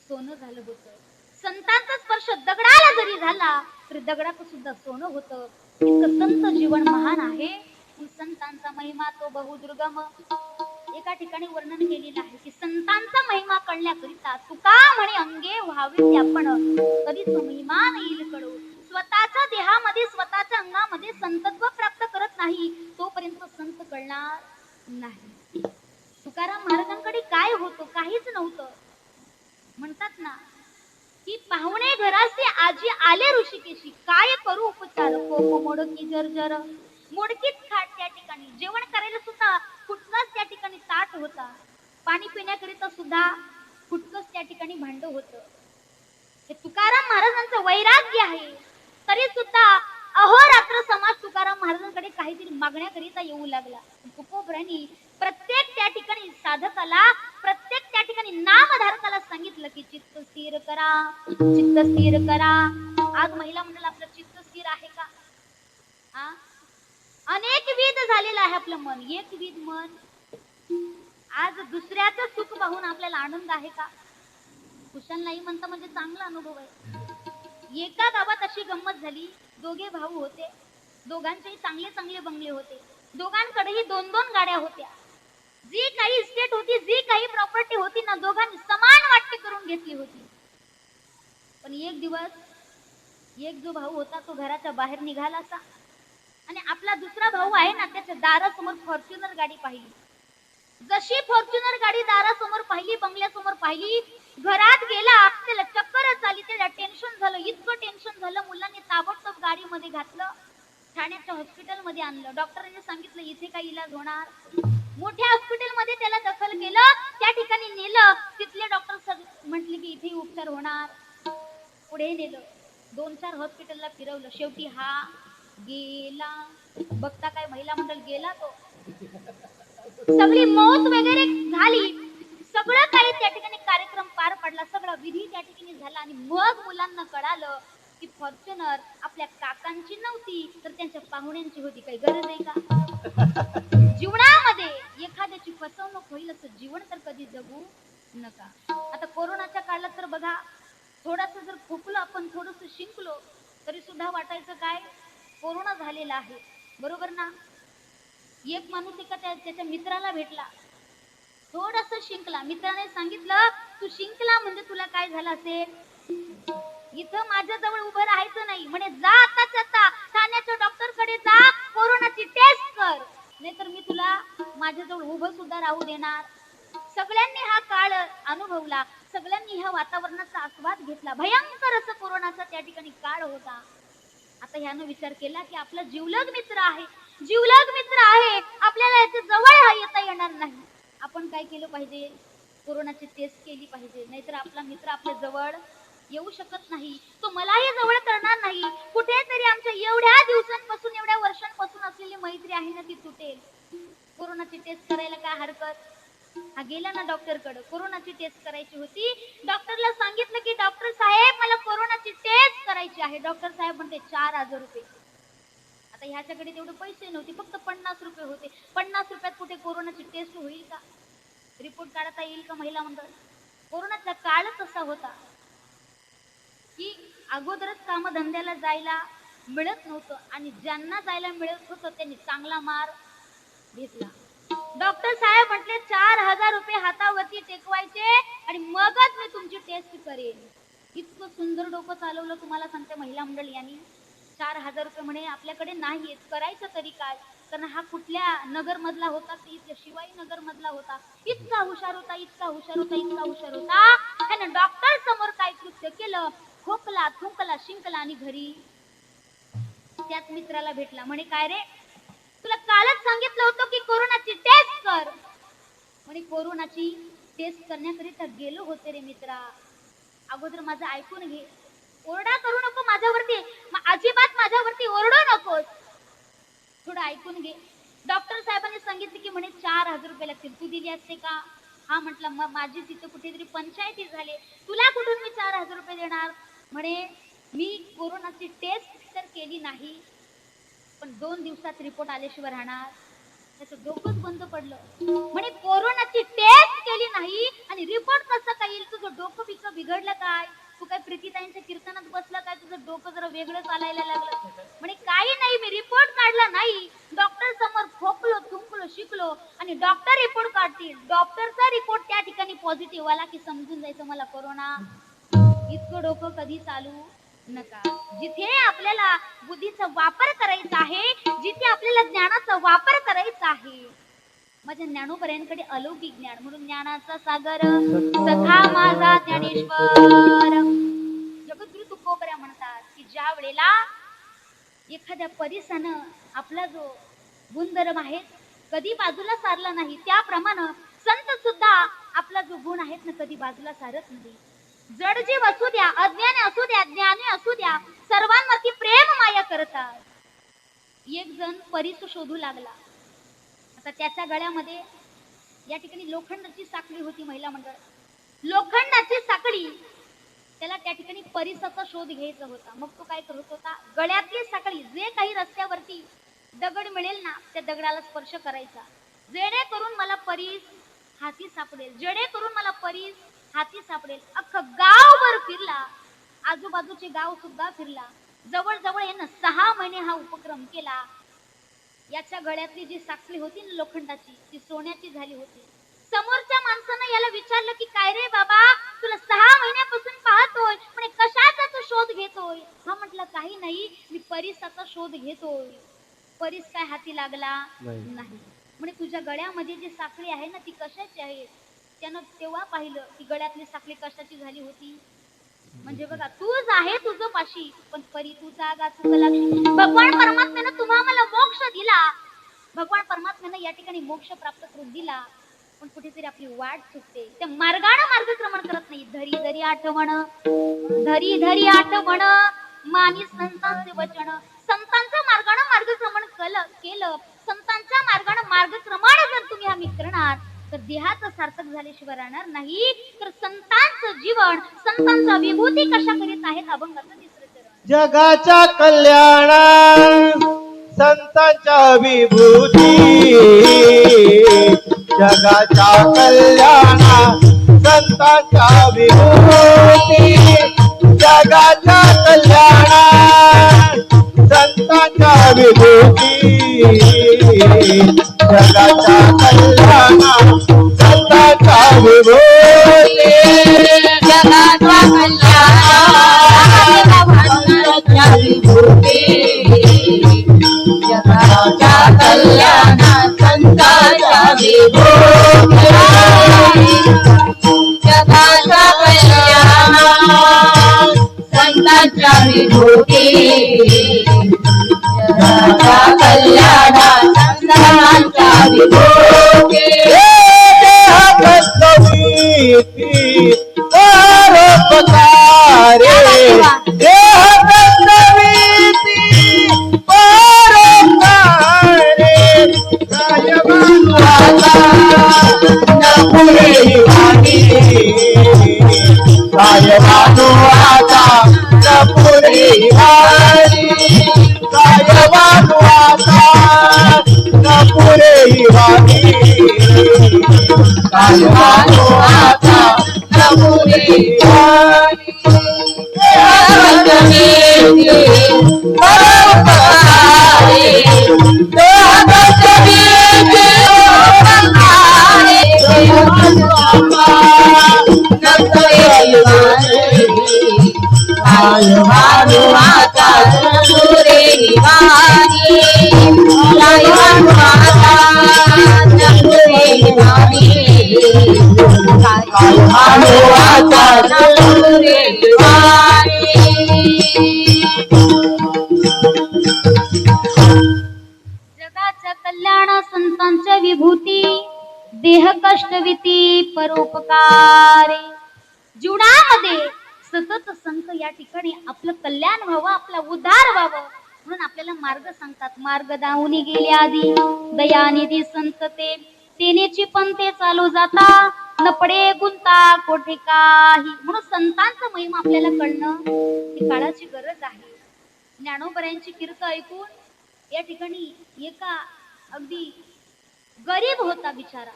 सोनं झालं होतं. संतांचा स्पर्श दगडाला जरी झाला तरी दगडाचं सुद्धा सोनं होतं. इतकं संत जीवन महान आहे. संतांचा महिमा तो बहुदुर्गम. एका ठिकाणी वर्णन केलेलं आहे की संतांचा महिमा कळण्याकरिता तुका म्हणे अंगे व्हावे त्यापण, कधीच महिमा येईल कळू. स्वतःच्या देहामध्ये, स्वतःच्या अंगामध्ये संतत्व प्राप्त करत नाही तोपर्यंत संत कळणार नाही. तुकाराम महाराजांकडे काय होतं? काहीच नव्हतं. म्हणतात ना की पाहुणे घरासी आजी आले ऋषिकेशी, काय करू उपचार, कोप मोडकी जर्जर. मोडकीत खाट त्या ठिकाणी, जेवण करायला सुद्धा फुटकाच त्या ठिकाणी ताट होता, पाणी पिण्याकरिता सुद्धा फुटकच त्या ठिकाणी भांड होतं. हे तुकाराम महाराजांचं वैराग्य आहे. तरी सुद्धा अहोरात्र समाज तुकाराम महाराजांकडे काहीतरी मागण्याकरिता येऊ लागला. तुकोबरांनी प्रत्येक त्या ठिकाणी साधकाला, प्रत्येक त्या ठिकाणी नामधारकाला सांगितलं की चित्त स्थिर करा, चित्त स्थिर करा. आज महिला मंडळ आपलं चित्त स्थिर आहे का? अनेक विध झालेलं आहे आपलं मन, एक विध मन. आज दुसऱ्याचं सुख पाहून आपल्याला आनंद आहे का? कुशल नाही म्हणता म्हणजे चांगला अनुभव आहे. एका गावात अशी गंमत झाली, दोघे भाऊ होते, दोघांचेही चांगले चांगले बंगले होते, दोघांकडेही 2-2 गाड्या होत्या. जी काही इस्टेट होती, जी काही प्रॉपर्टी होती ना, दोघांनी समान वाटणी करून घेतली होती. पण एक दिवस एक जो भाऊ होता तो घराच्या बाहेर निघाला असा आणि आपला दुसरा भाऊ आहे ना, त्याच्या दारासमोर फॉर्च्युनर गाडी पाहिली. जशी फॉर्च्युनर गाडी दारासमोर पाहिली, बंगल्यासमोर पाहिली, घरात गेला, त्याला चक्करच आली, त्याला टेन्शन झालं, इतकं टेन्शन झालं. मुलांनी ताबडतोब गाडीमध्ये घातलं, ठाण्याच्या हॉस्पिटलमध्ये आणलं. डॉक्टरांनी सांगितलं इथे काही इलाज होणार. मोठ्या हॉस्पिटलमध्ये त्याला दखल केलं, त्या ठिकाणी नेलं. तिथले डॉक्टर म्हटले की इथे उपचार होणार. पुढे नेलं, 2-4 हॉस्पिटलला फिरवलं. शेवटी हा गेला. बघता काय महिला मंडळ गेला तो. सगळी मौत वगैरे झाली, सगळं काही त्या ठिकाणी कार्यक्रम पार पडला, सगळा विधी त्या ठिकाणी झाला. आणि मग मुलांना कळालं की फॉर्च्युनर आपल्या काकांची नव्हती तर त्यांच्या पाहुण्यांची होती. काही गरज आहे का? जीवनामध्ये एखाद्याची फसवणूक होईल असं जीवन तर कधी जगू नका. आता कोरोनाच्या काळात तर बघा, थोडस जर खोकलो आपण, थोडस शिंकलो तरी सुद्धा वाटायचं काय कोरोना झालेला आहे, बरोबर ना? एक माणूस एका त्याच्या मित्राला भेटला, थोडस शिंकला. मित्राने सांगितलं तू शिंकला म्हणजे तुला काय झालं असेल, इथं माझ्या जवळ उभं राहायचं नाही म्हणे. जा आताच आता ठाण्याच्या डॉक्टर कडे जा, कोरोनाची टेस्ट कर, नाहीतर मी तुला माझ्याजवळ उभं सुद्धा राहू देणार. सगळ्यांनी हा काळ अनुभवला, सगळ्यांनी ह्या वातावरणाचा आस्वाद घेतला. भयंकर असं कोरोनाचा त्या ठिकाणी काळ होता. आता ह्यानं विचार केला की आपला जिवलग मित्र आहे, जिवलग मित्र आहे, आपल्याला याच्या जवळ येता येणार नाही. आपण काय केलं पाहिजे, कोरोनाची टेस्ट केली पाहिजे, नाहीतर आपला मित्र आपल्या जवळ येऊ शकत नाही, तो मलाही जवळ करणार नाही. कुठेतरी आमच्या एवढ्या दिवसांपासून एवढ्या वर्षांपासून असलेली मैत्री आहे ना ती तुटेल. कोरोनाची टेस्ट करायला काय हरकत. हा गेला ना डॉक्टर कडे, कोरोनाची टेस्ट करायची होती. डॉक्टरला सांगितलं की डॉक्टर साहेब मला कोरोनाची टेस्ट करायची आहे. डॉक्टर साहेब म्हणते 4000 रुपये. आता ह्याच्याकडे तेवढे पैसे नव्हते, फक्त 50 रुपये होते. 50 रुपयात कुठे कोरोनाची टेस्ट होईल का, रिपोर्ट काढता येईल का महिला मंडळ. कोरोनाचा काळच असा होता की अगोदरच कामधंद्याला जायला मिळत नव्हतं आणि ज्यांना जायला मिळत होतं त्यांनी चांगला मार घेतला. डॉक्टर साहेब म्हटले 4000 रुपये हातावरती टेकवायचे आणि मगच मी तुमची टेस्ट करेन. इतकं सुंदर डोकं चालवलं तुम्हाला सांगते महिला मंडळ यांनी. 4000 रुपये म्हणे आपल्याकडे नाहीत, करायचं तरी काय. कारण हा कुठल्या नगर मधला होता, इथल्या शिवाई नगर मधला होता. इतका हुशार होता, इतका हुशार होता, इतका हुशार होता. त्यानं डॉक्टर समोर काय कृत्य केलं, खोकला थुंकला शिंकला आणि घरी त्याच मित्राला भेटला. म्हणे काय रे, तुला कालच सांगितलं होतं की कोरोनाची टेस्ट कर. म्हणे कोरोनाची टेस्ट करण्याकरिता गेलो होते रे मित्रा, अगोदर माझं ऐकून घे. ओरडा करू नको माझ्यावरती, अजिबात माझ्यावरती ओरडू नकोस, थोडं ऐकून घे. डॉक्टर साहेबांनी सांगितलं की म्हणे 4000 रुपये लागतील, तू दिली असते का. हा म्हटलं माझी तिथं कुठेतरी पंचायती झाले, तुला कुठून मी 4000 रुपये देणार. म्हणे मी कोरोनाची टेस्ट तर केली नाही, पण 2 दिवसात रिपोर्ट आल्याशिवाय राहणार. त्याचं डोकंच बंद पडलं. म्हणे कोरोनाची टेस्ट केली नाही आणि रिपोर्ट कसं काय येईल, तुझं डोकं बिकं बिघडलं काय, तू काय प्रीतीताईंच्या कीर्तनात बसला काय, तुझं डोकं जरा वेगळं चालायला लागलं. म्हणे काही नाही, मी रिपोर्ट काढला नाही, डॉक्टर समोर खोकलो थुंकलो शिकलो आणि डॉक्टर रिपोर्ट काढतील, डॉक्टरचा रिपोर्ट त्या ठिकाणी पॉझिटिव्ह आला की समजून जायचं मला कोरोना. इतकं डोकं कधी चालू नका. जिथे आपल्याला बुद्धीचा वापर करायचा आहे, जिथे आपल्याला ज्ञानाचा वापर करायचा आहे, माझ्या ज्ञानोबऱ्यांकडे अलौकिक ज्ञान म्हणून ज्ञानाचा सागर सखा माझा ज्ञानेश्वर. जगद्गुरु तुकोबऱ्या म्हणतात की ज्या वेळेला एखाद्या परिसानं आपला जो गुणधर्म आहे कधी बाजूला सारला नाही, त्याप्रमाणे संत सुद्धा आपला जो गुण आहेत ना कधी बाजूला सारत नाही. जड जीव असू द्या, अज्ञानी असू द्या, ज्ञानी असू द्या, सर्वांवरती प्रेम माया करतात. एक जण परीस शोधू लागला. आता त्याच्या गळ्यामध्ये या ठिकाणी लोखंडाची साखळी होती महिला मंडळ. लोखंडाची साखळी, त्याला त्या ठिकाणी परीसाचा शोध घ्यायचा होता. मग तो काय करत होता, गळ्यातली साखळी जे काही रस्त्यावरती दगड मिळेल ना त्या दगडाला स्पर्श करायचा, जेणेकरून मला परीस हाती सापडेल, जेणेकरून मला परीस हाती सापडेल. अख्खं गावभर फिरला, आजूबाजूचे गाव सुद्धा फिरला. जवळ जवळ यानं 6 महिने हा उपक्रम केला. याच्या गळ्यातली जी साखळी होती ना लोखंडाची, ती सोन्याची झाली होती. समोरच्या माणसानं याला विचारलं की काय रे बाबा, तुला 6 महिन्यापासून पाहतोय, म्हणे कशाचा तू शोध घेतोय. हा म्हटलं काही नाही, मी परीसाचा शोध घेतोय. परीस काय हाती लागला नाही. म्हणे तुझ्या गळ्यामध्ये जी साखळी आहे ना ती कशाची आहे. त्यानं तेव्हा पाहिलं की गळ्यातली साखळी कशाची झाली होती. म्हणजे बघा, तूच आहे तुझं पाशी, पण परी तू जागा चुकला. भगवान परमात्म्यानं तुम्हाला मोक्ष दिला, भगवान परमात्म्यानं या ठिकाणी मोक्ष प्राप्त करून दिला, पण कुठेतरी आपली वाट चुकते. त्या मार्गाने मार्गक्रमण करत नाही. धरी धरी आठवण, धरी धरी आठवण मानी संतांचे वचन. संतांच्या मार्गाने मार्गक्रमण केलं, संतांच्या मार्गाने मार्गक्रमण जर तुम्ही आम्ही करणार तर देहाचं सार्थक झाल्याशिवाय राहणार नाही. तर संतांचं जीवन, संतांचा विभूती कशा करीत आहेत अभंगाचं 3रं चरण. जगाच्या कल्याणा संतांच्या विभूती, जगाच्या कल्याणा संतांच्या विभूती, जगाच्या कल्याणा संतांच्या विभूती, जगाच्या कल्याणा संतांच्या विभूती जगाचा कल्याण भांडाच्या विभूती जगाच्या कल्याण संतांच्या विभूती जगाचा कल्याण संतांच्या विभूती जगाचा कल्याण संतांच्या विभूती परोपकारे देह तत्त्ववीती परोपकारे राजमाता न पुरे वाणी राजमानो आता न पुरे वाणी राजमानो आता न पुरे वाणी राजमानो आता न पुरे वाणी परोपकारे देह तत्त्ववीती माता नपुरे वाणी माता नपुरे वाणी माता नपुरे वाणी जगाच्या कल्याण संतांच्या विभूती देह कष्टविती परोपकारे जीवनामध्ये सतत संत या ठिकाणी आपलं कल्याण व्हावं आपला उद्धार व्हावं म्हणून आपल्याला मार्ग सांगतात. मार्ग दावून गेले आधी दयानिधी संत तेनेची पंथे चालू जाता न पडे गुंता कोठे काही. म्हणून संतांचा महिमा आपल्याला कळणं ही काळाची गरज आहे. ज्ञानोबऱ्यांची कीर्तन ऐकून या ठिकाणी एका अगदी गरीब होता बिचारा.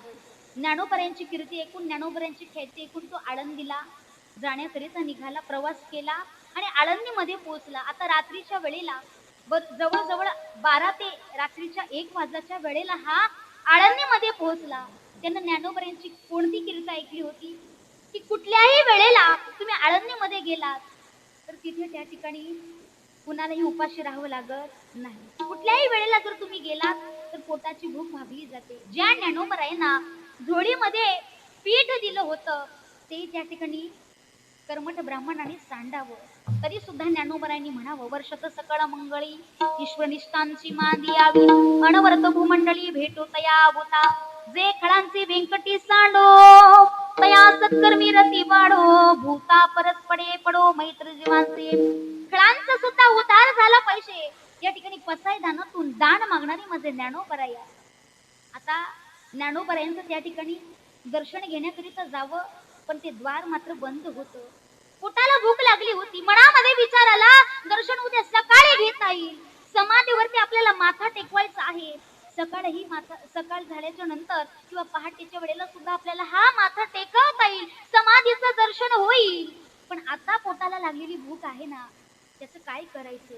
ज्ञानोबऱ्यांची कीर्ती ऐकून ज्ञानोबऱ्यांची ख्याती ऐकून तो आळंदीला जाण्याकरिता निघाला. प्रवास केला आणि आळंदीमध्ये पोहोचला. आता रात्रीच्या वेळेला जवळजवळ 12 ते रात्रीच्या 1 वाजताच्या वेळेला हा आळंदीमध्ये पोहोचला. त्यानं ज्ञानोबऱ्यांची कोणती कीर्ती ऐकली होती की कुठल्याही वेळेला तुम्ही आळंदीमध्ये गेलात तर तिथे त्या ठिकाणी कुणालाही उपाशी राहावं लागत नाही. कुठल्याही वेळेला जर तुम्ही गेलात तर पोटाची भूक भागली जाते. ज्या ज्ञानोबरायांना झोळीमध्ये पीठ दिलं होतं ते त्या ठिकाणी कर्मठ ब्राह्मणाने सांडावं. तरी सुद्धा ज्ञानोबरायांनी म्हणावं वर्षत सकळ मंगळी ईश्वरनिष्ठांची मांदी यावी अनवरत भूमंडळी भेटो तया होता जे खळांचे व्यंकटी सांडो तया सत्कर्मी रती वाढो भूता परत पडे पडो मैत्र जीवांचे. खळांचा सुद्धा उद्धार झाला पाहिजे. या ठिकाणी पसाई दानातून दान मागणारी माझे ज्ञानोबराय. आता ज्ञानोबरायांचं त्या ठिकाणी दर्शन घेण्याकरिता जावं पण ते द्वार मात्र बंद होतं. पोटाला भूक लागली होती. मनामध्ये विचार आला दर्शन उद्या सकाळी घेता येईल. समाधीवरती आपल्याला माथा टेकवायचा आहे. सकाळ झाल्याच्या नंतर किंवा पहाटेच्या वेळेला सुद्धा आपल्याला हा माथा टेकवता येईल. समाधीचं दर्शन होईल. पण आता पोटाला लागलेली भूक आहे ना त्याचं काय करायचं.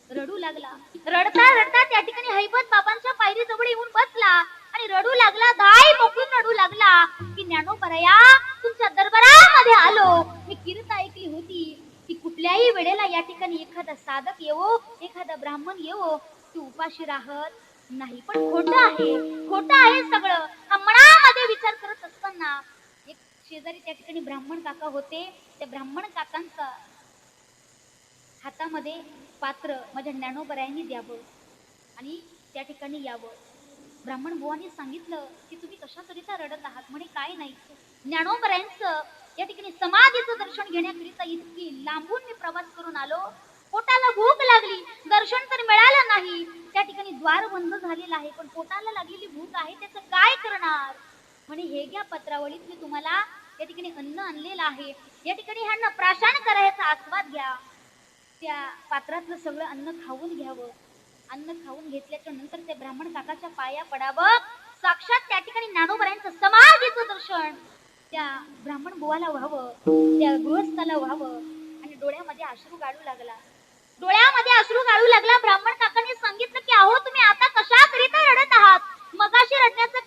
रडू लागला. रडता रडता त्या ठिकाणी हैबत बाबांच्या पायरी जवळ येऊन बसला आणि रडू लागला. दाय मोकळून रडू लागला की ज्ञानोबराया तुमच्या दरबारामध्ये आलो. मी कीर्त ऐकली होती की कुठल्याही वेळेला या ठिकाणी एखादा साधक येवो एखादा ब्राह्मण येवो ती उपाशी राहत नाही. पण खोटं आहे सगळं. हा मनामध्ये विचार करत असताना एक शेजारी त्या ठिकाणी ब्राह्मण काका होते. त्या ब्राह्मण काकांचा हातामध्ये पात्र माझ्या ज्ञानोबरायांनी द्यावं आणि त्या ठिकाणी यावं. ब्राह्मण बुवांनी सांगितलं की तुम्ही कशाकरिता रडत आहात. म्हणे काय नाही ज्ञानोबरायांचं या ठिकाणी समाधीचं दर्शन घेण्याकरिता इतकी लांबून मी प्रवास करून आलो. पोटाला भूक लागली. दर्शन तर मिळालं नाही. त्या ठिकाणी द्वार बंद झालेलं आहे पण पोटाला लागलेली भूक आहे त्याचं काय करणार. म्हणे हे घ्या पत्रावळीत मी तुम्हाला या ठिकाणी अन्न आणलेलं आहे. या ठिकाणी ह्यांना प्राशन करायचा आस्वाद घ्या. त्या पात्रातलं सगळं अन्न खाऊन घ्यावं. अन्न खाऊन घेतल्याच्या नंतर त्या ब्राह्मण काकाच्या पाया पडावं. साक्षात त्या ठिकाणी ज्ञानोबरायांचं समाधीचं दर्शन त्या ब्राह्मण बुवाला व्हावं त्या गृहस्थाला व्हावं. आणि डोळ्यामध्ये अश्रू गाळू लागला. ब्राह्मण काकांनी सांगितलं की अहो तुम्ही आता कशाकरिता रडत आहात. मगाशी रडण्याचं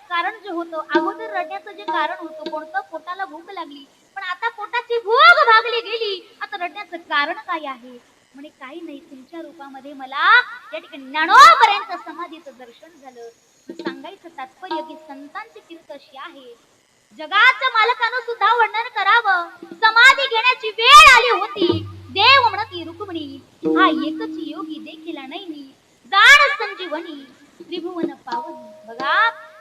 कारण जे होतं, अगोदर रडण्याचं जे कारण होतं कोणतं, पोटाला भूक लागली, पण आता पोटाची भूक भागली गेली, आता रडण्याचं कारण काय आहे? म्हणे काही नाही, तुमच्या रूपामध्ये मला या ठिकाणी ज्ञानोबऱ्यांच्या समाधीचं दर्शन झालं. सांगायचं तात्पर्य की संतांची कीर्त अशी आहे, जगाच्या मालकानं सुद्धा वर्णन करावं. समाधी घेण्याची वेळ आली होती, देव म्हणती रुक्मिणी हा एकच योगी देखील नैनी, जाण संजीवनी त्रिभुवन पावनी. बघा,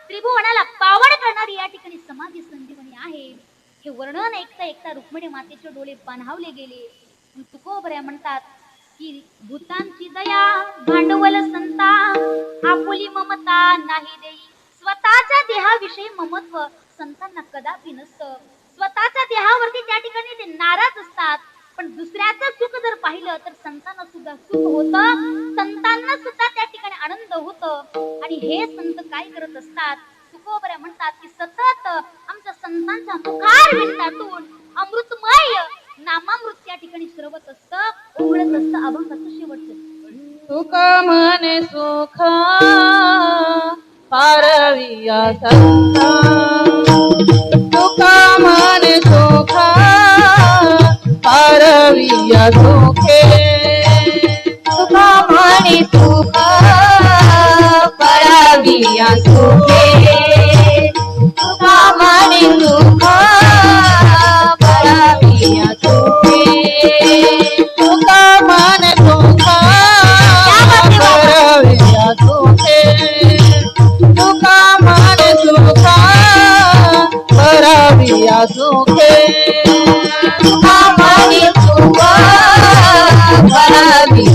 त्रिभुवनाला पावन करणारी या ठिकाणी समाधी संजीवनी आहे. हे वर्णन ऐकता रुक्मिणी मातेचे डोळे पाणावले गेले. तुकोबऱ्या म्हणतात की भूतांची दया भांडवल संता, आपुली ममता नाही देई. स्वतःच्या देहाविषयी ममत्व संतांना कदापि नसतं. स्वतःच्या देहावरती त्या ठिकाणी ते नाराज असतात, पण दुसऱ्याचं सुख जर पाहिलं तर संतांना सुद्धा सुख होतं, संतांना सुद्धा त्या ठिकाणी आनंद होतं. आणि हे संत काय करत असतात, तुकोबऱ्या म्हणतात की सतत आमच्या संतांच्या मुखार विंटातून अमृतमय नामामृत त्या ठिकाणी श्रवत असतं, उघडत असतं अभंगाचं शेवटचं. सुख म्हणे सुख पारविया संता, सुख म्हणे सुख पारविया सुखे, सुख म्हणे सुख पारविया सुखे, सुख म्हणे सुख पारविया सुखे, सुख म्हणे सुख पारविया सुखे, सुख म्हणे सुख पारविया सुखे, सुख म्हणे सुख पारविया सुखे,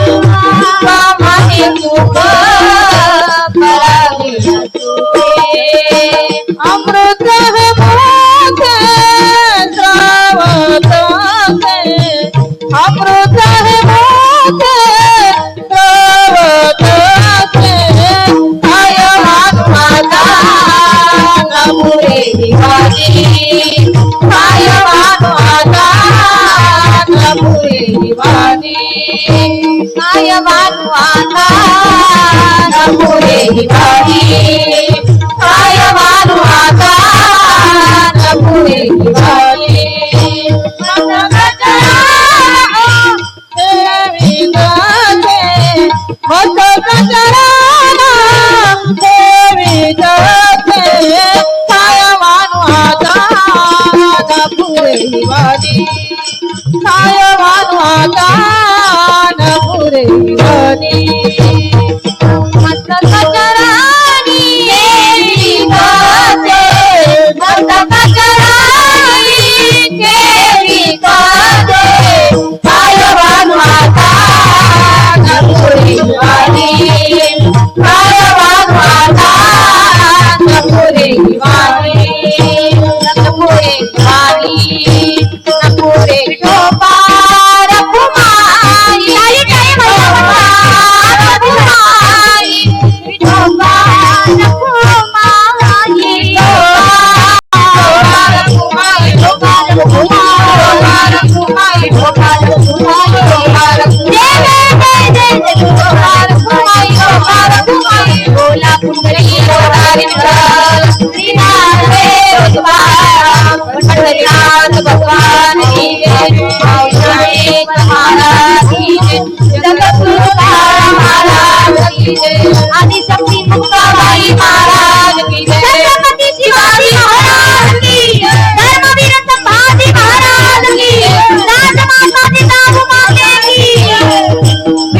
सुख म्हणे सुख पारविया सुखे. अमृत है मोखे श्रावत से, अमृत है मोखे श्रावत से, काय माता नपुरे दिवानी, काय माता नपुरे दिवानी, काय माता नपुरे दिवानी, काय माता नपुरे दिवानी. देवी गाते मत कचराना, देवी गाते काय माता नपुरे दिवानी, काय माता नपुरे दिवानी. मत कचरानी देवी गाते, मत कचरानी देवी गाते, काय माता नपुरे दिवानी, काय माता नपुरे दिवानी, नपुरे दिवानी, नपुरे गोपाल कुमारी, गोपाल कुमारी, गोपाल कुमारी, गोपाल कुमारी, गोपाल कुमारी, गोपाल कुमारी, गोपाल कुमारी, बोला कुंडली गोपाल श्रीनाथ पंढरीनाथ भगवान की जय, महाराज की जय, जगद्गुरु महाराज की जय, आदिशक्ती मुक्ताबाई महाराज की जय, छत्रपती शिवाजी महाराज की जय, धर्मवीर संभाजी महाराज की जय, राजमाता जिजाऊ माते की जय.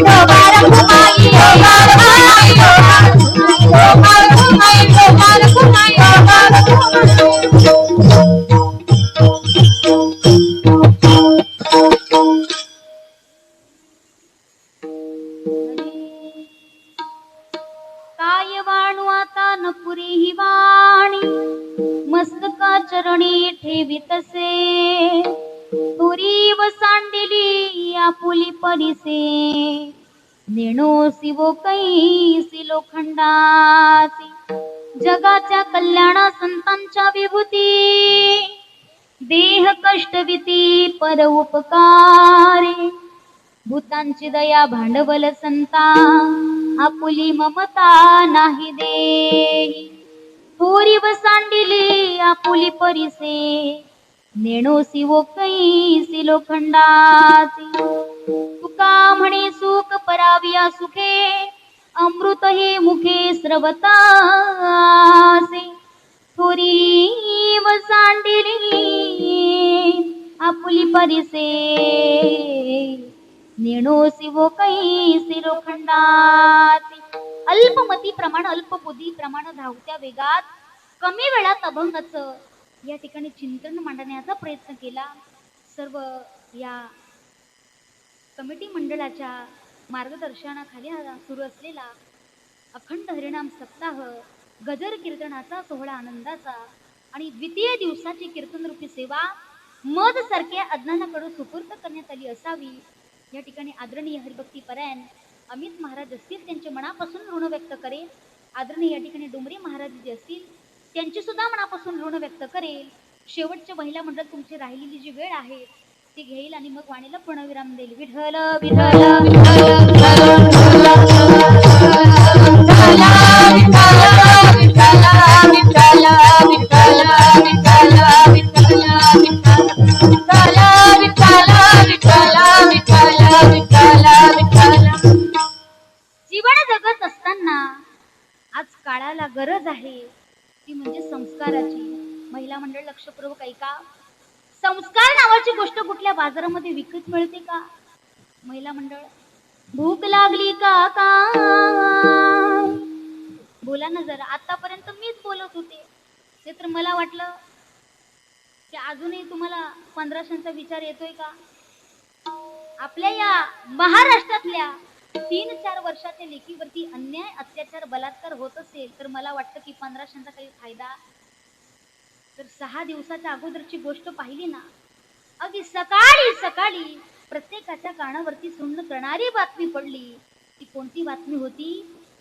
गोपाल कुमारी, गोपाल कुमारी, गोपाल कुमारी, गोपाल कुमारी, गोपाल कुमारी. काय वाणू आता नपुरी ही वाणी, मस्तका चरणी ठेवितसे, तुरी व सांडिली आपुली परिसे, नेणो शिवो कैसी लोखंडाची, जगाच्या कल्याणा संतांच्या विभूती, देह कष्टविती पर उपकारे, भूतांची दया भांडवल संता, आपुली ममता नाही देही थोरी वसांडिली आपुली परिसे नेणोसी वो कैसी लोखंडाची तुका म्हणे सुख पराविया सुखे अमृत हे मुखे स्रवतासे थोरी वसांडिली आपुली परिसे नेणोसी वो कैसी लोखंडाची अल्पमती प्रमाण अल्पबुद्धी प्रमाण धावत्या वेगात कमी वेळात अभंगाच या ठिकाणी चिंतन मांडण्याचा प्रयत्न केला. सर्व या कमिटी मंडळाच्या मार्गदर्शनाखाली सुरू असलेला अखंड हरिनाम सप्ताह गजर कीर्तनाचा सोहळा आनंदाचा आणि द्वितीय दिवसाची कीर्तन रूपी सेवा मध सारख्या अज्ञानाकडून सुपूर्द करण्यात आली असावी. या ठिकाणी आदरणीय हरिभक्ती परायण अमित महाराज असतील त्यांच्या मनापासून ऋण व्यक्त करेल. आदरणीय या ठिकाणी डोंगरे महाराज जे असतील त्यांची सुद्धा मनापासून ऋण व्यक्त करेल. शेवटचे महिला मंडळ तुमची राहिलेली जी वेळ आहे ती घेईल आणि मग वाणीला पूर्णविराम देईल. विठ्ठल जीवन जगत असताना आज काळाला गरज आहे ती म्हणजे संस्काराची. महिला मंडळ लक्षपूर्वक ऐका. संस्कार नावाची गोष्ट कुठल्या बाजारामध्ये विकत मिळते का? महिला मंडळ भूक लागली का काय बोला ना जरा. आतापर्यंत मीच बोलत होते ते तर मला वाटलं की अजूनही तुम्हाला 1500चा विचार येतोय का? आपल्या या महाराष्ट्रातल्या 3-4 वर्षाच्या लेकीवरती अन्याय अत्याचार बलात्कार होत असेल तर मला वाटतं की 1500चा काही फायदा. तर 6 दिवसाच्या अगोदरची गोष्ट पाहिली ना, अगदी सकाळी सकाळी प्रत्येकाच्या कानावरती सुन्न करणारी बातमी पडली. ती कोणती बातमी होती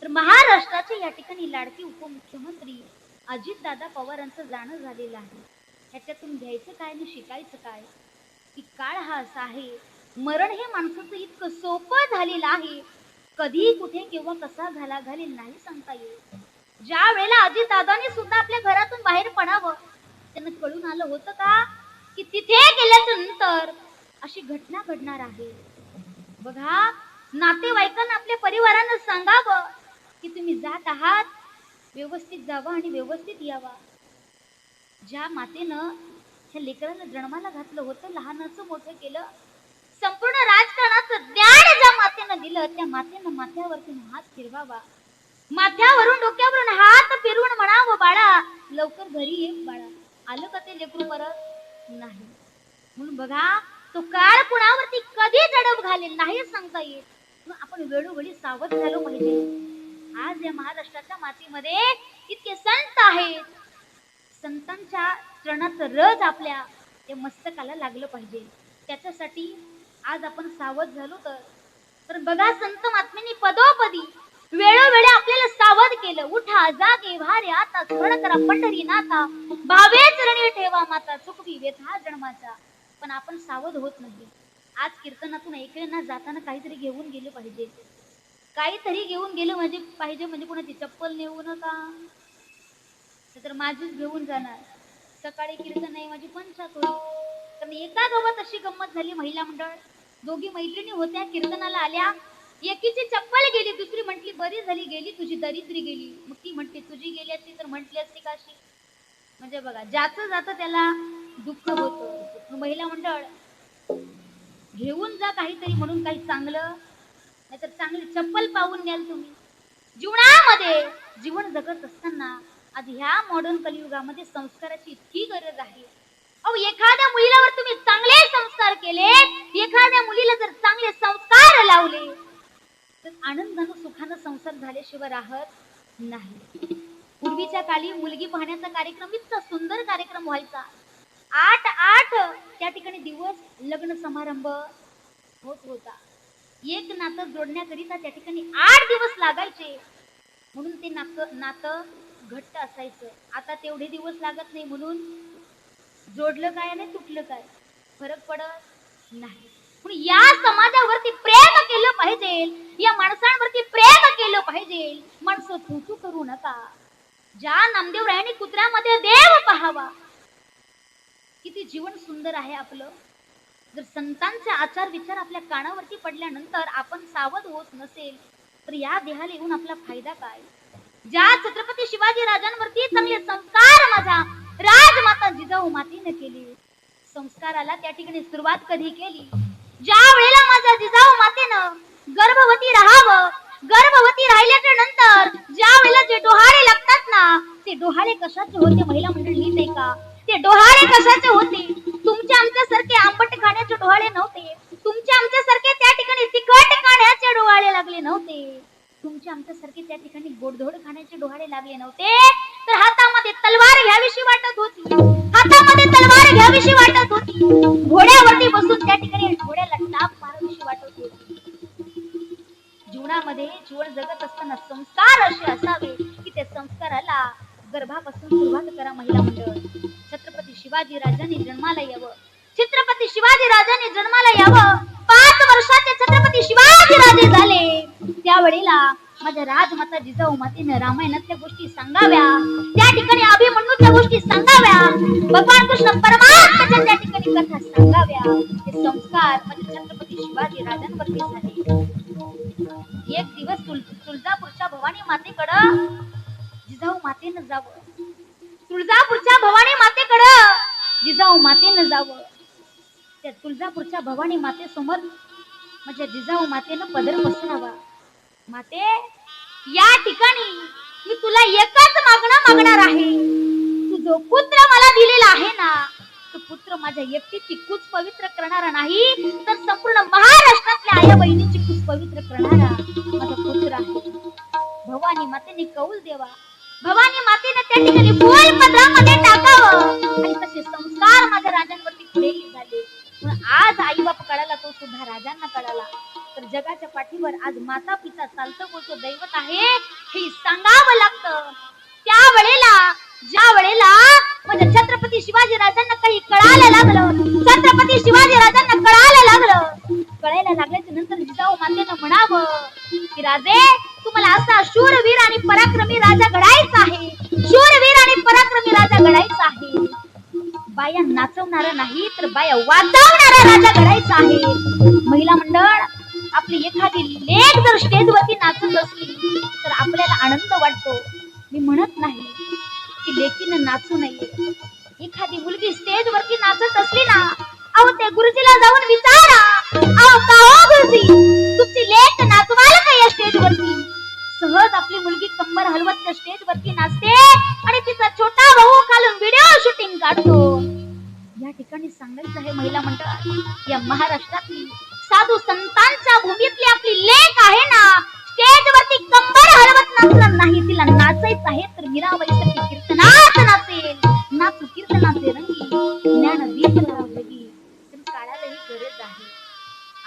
तर महाराष्ट्राचे या ठिकाणी लाडके उपमुख्यमंत्री अजितदादा पवारांचं जाणं झालेलं आहे. ह्याच्यातून घ्यायचं काय आणि शिकायचं काय की काळ हा असा आहे, मरण हे माणसाचं इतकं सोपं झालेलं आहे, कधी कुठे केव्हा कसा घालेल नाही सांगता येत. ज्या वेळेला अजितदादांनी सुद्धा आपल्या घरातून बाहेर पडावं त्यांना कळून आलं होतं का की तिथे गेल्याच्या नंतर अशी घटना घडणार आहे. बघा, नातेवाईकांना आपल्या परिवारानं सांगावं की तुम्ही जात आहात व्यवस्थित जावा आणि व्यवस्थित यावा. ज्या मातेनं ह्या लेकराला जन्माला घातलं होतं, लहानाचं मोठं केलं, संपूर्ण राजकारणाचं ज्ञान ज्या मातेनं दिलं त्या मातेनं माथ्यावरती हात फिरवावा, माथ्यावरून डोक्यावरून हात फिरवून म्हणावं बाळा लवकर घरी ये बाळा. आलं का ते लेकरू परत? नाही. म्हणून बघा, तो काळ कुणावरती कधी दडप घालेल नाही सांगता येत. आपण वेळोवेळी सावध झालो पाहिजे. आज या महाराष्ट्राच्या मातीमध्ये इतके संत आहेत, संतांच्या चरणाचं रज आपल्या या मस्तकाला लागलं पाहिजे. त्याच्यासाठी आज आपण सावध झालो तर बघा, संत महात्म्यांनी पदोपदी वेळोवेळी आपल्याला सावध केलं. उठा जागे भारे आता स्मरण करा पंढरी नाथा, भावे चरणी ठेवा माता चुकवी व्यथा जन्माचा. पण आपण सावध होत नाही. आज कीर्तनातून ऐकलं ना, जाताना काहीतरी घेऊन गेलं पाहिजे. काहीतरी घेऊन गेलं म्हणजे कोणाची चप्पल नेऊ नका, तर माझीच घेऊन जाणार. सकाळी कीर्तन नाही माझी पंचायत होती. कारण एका गावात अशी गंमत झाली, महिला मंडळ दोघी मैत्रिणी होत्या, कीर्तनाला आल्या. एकीची चप्पल गेली, दुसरी म्हटली बरी झाली गेली, तुझी दरिद्री गेली. मग ती म्हटली तुझी गेली असती तर म्हटली असती काशी. म्हणजे बघा, ज्याचं जातं त्याला दुःख होतं. महिला मंडळ घेऊन जा काहीतरी म्हणून, काही चांगलं, नाहीतर चांगली चप्पल पाहून न्याल तुम्ही. जीवनामध्ये जीवन जगत असताना आज ह्या मॉडर्न कलियुगामध्ये संस्काराची इतकी गरज आहे. अहो, एखाद्या मुलीवर तुम्ही चांगले संस्कार केले, एखाद्या मुलीला जर चांगले संस्कार लावले तर आनंदानं सुखानं संसार झाल्याशिवाय राहत नाही. पूर्वीच्या काळी मुलगी पाहण्याचा कार्यक्रम इतका सुंदर कार्यक्रम व्हायचा. 8 त्या ठिकाणी दिवस लग्न समारंभ होत होता. एक नातं जोडण्याकरिता त्या ठिकाणी 8 दिवस लागायचे. म्हणून ते नातं घट्ट असायचं. आता तेवढे दिवस लागत नाही. म्हणून जोडलं काय आणि तुटलं काय फरक पडत नाही. म्हणून या समाजावरती प्रेम केलं पाहिजे, या माणसांवरती प्रेम केलं पाहिजे. माणसं तू करू नका. ज्या नामदेवरायांनी कुत्र्यामध्ये देव पाहावा. किती जीवन सुंदर आहे आपलं. जर संतांचे आचार विचार आपल्या कानावरती पडल्यानंतर आपण सावध होत नसेल तर या देहाला येऊन आपला फायदा काय. ज्या छत्रपती शिवाजी राजांवरती चांगले संस्कार माझा राजमाता जिजाऊ मातेने केले. संस्काराला त्या ठिकाणी सुरुवात कधी केली, ज्या वेळेला माझ्या जिजाऊ मातेनं गर्भवती राहावं. गर्भवती राहिल्याच्या नंतर ज्या वेळेला जे डोहाळे लागतात ना, ते डोहाळे कशाचे होते महिला मंडळी नाही का. ते डोहाळे कशाचे होते. तुमच्या आमच्यासारखे आंबट खाण्याचे डोहाळे नव्हते. तुमच्या आमच्यासारखे त्या ठिकाणी तिखट खाण्याचे डोहाळे लागले नव्हते. तुमच्या आमच्यासारखे त्या ठिकाणी गोडधोड खाण्याचे डोहाळे लागले नव्हते. तर हातामध्ये तलवार घ्यावीशी वाटत होती. हातामध्ये तलवार घ्यावीशी वाटत होती. घोड्यावरती बसून त्या ठिकाणी घोड्याला टाप मारावीशी वाटत होती. जीवनामध्ये जीवन जगत असताना संस्कार असे असावे की त्या संस्काराला गर्भापासून सुरुवात करा महिला मंडळ. छत्रपती शिवाजी राजांनी जन्माला यावं. छत्रपती शिवाजी राजांनी जन्माला यावं. 5 वर्षाचे छत्रपती शिवाजी राजे झाले. त्यावेळेला माझ्या राजमाता जिजाऊ मातेने रामायणातल्या गोष्टी सांगाव्या. त्या ठिकाणी अभिमन्यूच्या गोष्टी सांगाव्या. भगवान कृष्ण परमात्म्याच्या त्या ठिकाणी कथा सांगाव्या. हे संस्कार म्हणजे छत्रपती शिवाजी राजांवरती झाले. एक दिवस तुळजापूरच्या भवानी मातेकडं जिजाऊ मातेनं जावं. तुळजापूरच्या भवानी मातेकडं जिजाऊ मातेनं जावं. त्या तुळजापूरच्या भवानी मातेसमोर माझ्या जिजाऊ मातेनं पदर पसरावा. माते, या ठिकाणी मी तुला एकच मागणं मागणार आहे. तू जो पुत्र मला दिलेला आहे ना, तो पुत्र माझ्या एकटीची कुच पवित्र करणारा नाही, तर संपूर्ण महाराष्ट्रातल्या आया बहिणीची कुच पवित्र करणारा माझा पुत्र आहे. भवानी मातेने कौल देवा. भवानी मातेने त्या ठिकाणी फूल पदरामध्ये टाकावं. आणि तसे संस्कार माझ्या राजांवरती पुढेही झाले. पण आज आई बाप कळाला, तो सुद्धा राजांना कळाला. तर जगाच्या पाठीवर आज माता पिता चालतं बोलतो दैवत आहे हे सांगावं लागतं. त्या वेळेला ज्या वेळेला माझ्या छत्रपती शिवाजी राजांना काही कळायला लागलं, छत्रपती शिवाजी राजांना कळायला लागल्याच्या नंतर जिजाऊ मातेनं म्हणावं की राजे, तुम्हाला असा शूरवीर आणि पराक्रमी राजा घडायचा आहे. शूरवीर आणि पराक्रमी राजा घडायचा आहे. बाया नाचवणारा नाही तर बाया वाजवणारा राजा घडायचा आहे. महिला मंडळ, आपली एखादी लेक जर स्टेजवरती नाचत असली तर आपल्याला आनंद वाटतो. मी म्हणत नाही की लेकीनं नाचू नये. एखादी मुलगी स्टेजवरती नाचत असली ना, अहो त्या गुरुजीला जाऊन विचारा, अहो का हो गुरुजी, तुमची लेक नाचवाल का या स्टेजवरती. सहज आपली मुलगी कंबर हलवत त्या स्टेजवरती नाचते आणि तिचा छोटा भाऊ खालून व्हिडिओ शूटिंग काढतो. या ठिकाणी सांगायचं आहे महिला मंडळ, या महाराष्ट्रातली साधू संतांच्या भूमीतली आपली लेक आहे ना, स्टेजवरती कंबर हलवत नाचणार नाही. तिला नाचायचं आहे तर मीराबाईसाठी कीर्तनात नाचेल. नाचू कीर्तनाचे रंगी, ज्ञान दीप लावली. तर काळाला ही गरज आहे.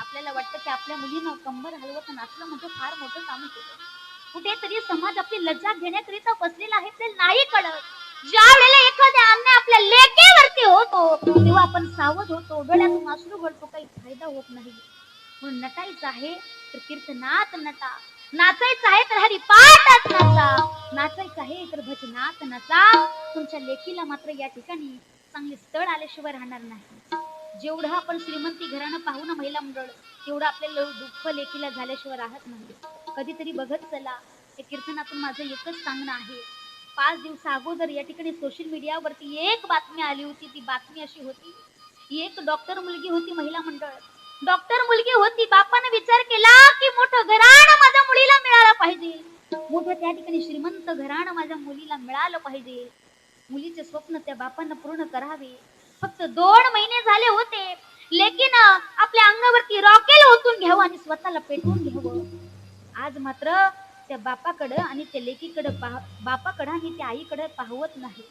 आपल्याला वाटतं की आपल्या मुलीनं कंबर हलवत नाचलं म्हणजे फार मोठं काम केलं. कुठेतरी समाज आपली लज्जा घेण्याकरिता बसलेला आहे, ते नाही कळत. ज्या वेळेला एखाद्या अन्याय आपल्या लेकीवरती होतो तेव्हा आपण सावध होतो, डोळ्यातून अश्रू गळतो, काही फायदा होत नाही. म्हणून नटायचं आहे तर कीर्तनात नटा, नाचायचं आहे तर हरिपाठात नाचा, नाचायचं आहे तर भजनात नाचा. तुमच्या लेकीला मात्र या ठिकाणी चांगले स्थळ आल्याशिवाय राहणार नाही. जेवढं आपण श्रीमंती घराणं पाहू ना महिला मंडळ, तेवढं आपल्याला दुःख लेकीला झाल्याशिवाय राहत नाही. कधीतरी बघत चला. या कीर्तनातून माझं एकच सांगणं आहे. 5 दिवसा अगोदर या ठिकाणी सोशल मीडियावरती एक बातमी आली होती. ती बातमी अशी होती, एक डॉक्टर मुलगी होती महिला मंडळ. डॉक्टर मुलगी होती. बापाने विचार केला की मोठं घराणं माझ्या मुलीला मिळालं पाहिजे, मोठं त्या ठिकाणी श्रीमंत घराणं माझ्या मुलीला मिळालं पाहिजे. मुलीचे स्वप्न त्या बापांना पूर्ण करावे. फक्त 2 महिने झाले होते. लेकीन आपल्या अंगावरती रॉकेल ओतून घ्यावं आणि स्वतःला पेटवून घ्यावं. आज मात्र त्या बापाकडं आणि त्या लेकीकडं बापाकडं आणि त्या आईकडं पाहवत नाही.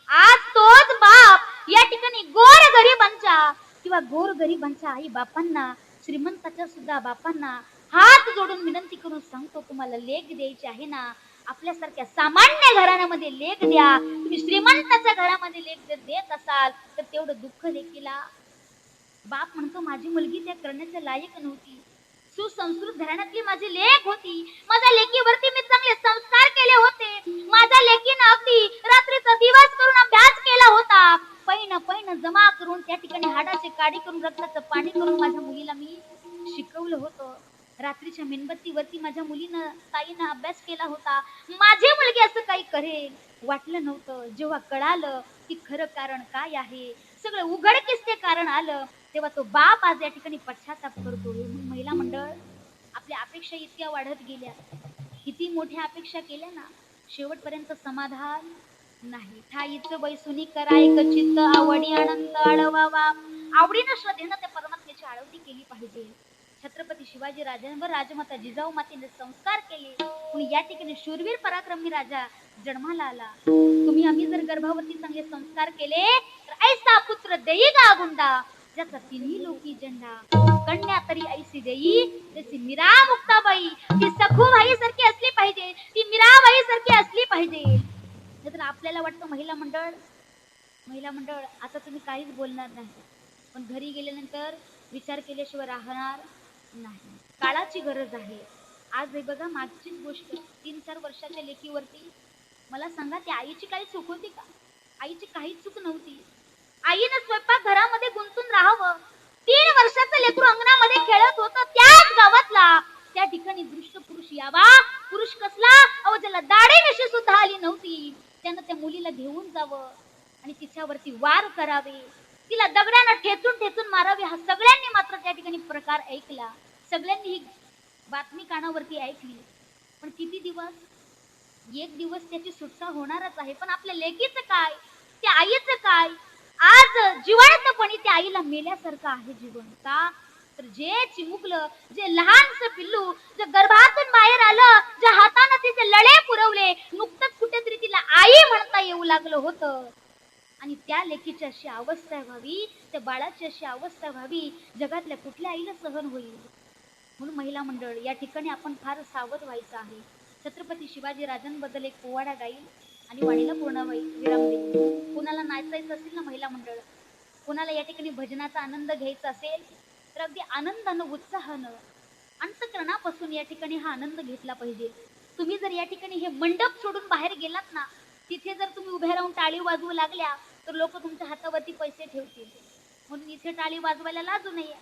आज तोच बाप या ठिकाणी गोरगरिबांच्या किंवा गोरगरिबांच्या आई बापांना, श्रीमंताच्या सुद्धा बापांना हात जोडून विनंती करून सांगतो, तुम्हाला लेक द्यायची आहे ना, आपल्यासारख्या सामान्य घराण्यामध्ये लेक द्या. तुम्ही श्रीमंताच्या घरामध्ये लेक जर देत असाल तर तेवढं दुःख लेकीला. बाप म्हणतो माझी मुलगी त्या करण्याच्या लायक नव्हती. सुसंस्कृत घराण्यातली माझी लेक होती. माझ्या लेकीवरती मी चांगले संस्कार केले होते. माझ्या लेकीनं अगदी रात्रीचा दिवस करून अभ्यास केला होता. पैन जमा करून त्या ठिकाणी हाडाचे काडी करून रक्ताचं पाणी करून माझ्या मुलीला मी शिकवलं होतं. रात्रीच्या मेणबत्तीवरती माझ्या मुलीनं ताईनं अभ्यास केला होता. माझी मुलगी असं काही करेल वाटलं नव्हतं. जेव्हा कळालं की खरं कारण काय आहे, सगळं उघडकीस ते कारण आलं, तेव्हा तो बाप आज या ठिकाणी पश्चाताप करतोय. मग महिला मंडळ आपल्या अपेक्षा इतक्या वाढत गेल्या, किती मोठ्या अपेक्षा केल्या ना, शेवटपर्यंत समाधान नाही. ठाईचं बैसुनी करायक चित्त आवडी अनंत आळवावा. आवडीनं श्रद्धेनं त्या परमात्म्याची आळवणी केली पाहिजे. छत्रपती शिवाजी राजांवर राजमाता जिजाऊ मातेने संस्कार केले, म्हणून या ठिकाणी शूरवीर पराक्रमी राजा जन्माला आला. तुम्ही आम्ही जर गर्भावरती चांगले संस्कार केले तर ऐसा पुत्र देई गा गुंडा, ज्याचा तिन्ही लोकी झेंडा. कन्या तरी ऐसी देई जशी मीरा मुक्ताबाई. ती सखूबाई सारखी असली पाहिजे, ती मीराबाई सारखी असली पाहिजे. तर आपल्याला वाटतं महिला मंडळ आता तुम्ही काहीच बोलणार नाही, पण घरी गेल्यानंतर विचार केल्याशिवाय राहणार नाही. काळाची गरज आहे. आज हे बघा, मागचीच गोष्ट 3-4 वर्षाच्या लेकीवरती मला सांगा, त्या आईची काही चूक होती का? आईची काहीच चूक नव्हती. आईनं स्वयंपाक घरामध्ये गुंतून राहावं. 3 वर्षाचं लेकरू अंगणामध्ये खेळत होतं, त्याच गावातला त्या ठिकाणी दृष्ट पुरुष यावा. पुरुष कसला? अहो, ज्याला दाढी मिशी सुद्धा आली नव्हती, त्यानं त्या मुलीला घेऊन जावं आणि तिच्यावरती वार करावे, तिला दगडानं ठेचून मारावे. हा सगळ्यांनी मात्र त्या ठिकाणी प्रकार ऐकला. सगळ्यांनी ही बातमी कानावरती ऐकली. पण किती दिवस? एक दिवस त्याची सुटका होणारच आहे. पण आपल्या लेकीचं काय, त्या आईचं काय? आज जिवंतपणी त्या आईला मेल्यासारखं आहे जीवन. का तर जे चिमुकलं, जे लहानसं पिल्लू जे गर्भातून बाहेर आलं, ज्या हाताने तिचे लळे पुरवले, नुकतंच कुठेतरी तिला आई म्हणता येऊ लागलं होतं. आणि त्या लेकीची अशी अवस्था व्हावी, त्या बाळाची अशी अवस्था व्हावी, जगातल्या कुठल्या आईला सहन होईल? म्हणून महिला मंडळ या ठिकाणी आपण फार सावध व्हायचं आहे. छत्रपती शिवाजी राजांबद्दल एक पोवाडा गाईल आणि वाणीला पूर्ण विराम देईल. कुणाला नाचायचं असेल ना महिला मंडळ, कुणाला या ठिकाणी भजनाचा आनंद घ्यायचा असेल तर अगदी आनंदानं उत्साहानं अंतःकरणापासून या ठिकाणी हा आनंद घेतला पाहिजे. तुम्ही जर या ठिकाणी हे मंडप सोडून बाहेर गेलात ना, तिथे जर तुम्ही उभे राहून टाळी वाजवू लागल्या तर लोक तुमच्या हातावरती पैसे ठेवतील. म्हणून इथे टाळी वाजवायला लाजू नये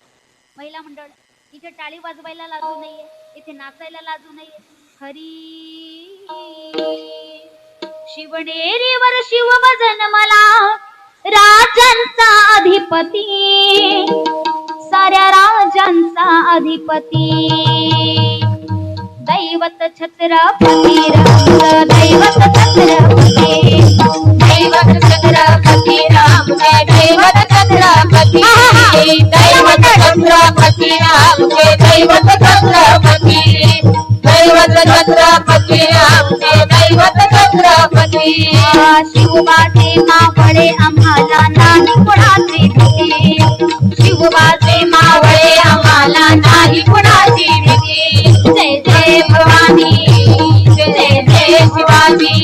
महिला मंडळ, इथे टाळी वाजवायला लाजू नये, इथे नाचायला लाजू नये. हरी शिवनेरीवर शिव भजन मला, राजांचा अधिपती, साऱ्या राजांचा अधिपती. दैवत छत्रपती राम, दैवत छत्रपती, दैवत छत्रपती राम, दैवत छत्रपती, दैवत छत्रपती राम, दैवत छत्रपती, दैवत छत्रपती राम, दैवत छत्रपती. शिवबाचे मावळे आम्हाला नाही कुणाची भीती, शिवबाचे मावळे आम्हाला नाही कुणाची भीती. जय जय भवानी, जय जय शिवाजी.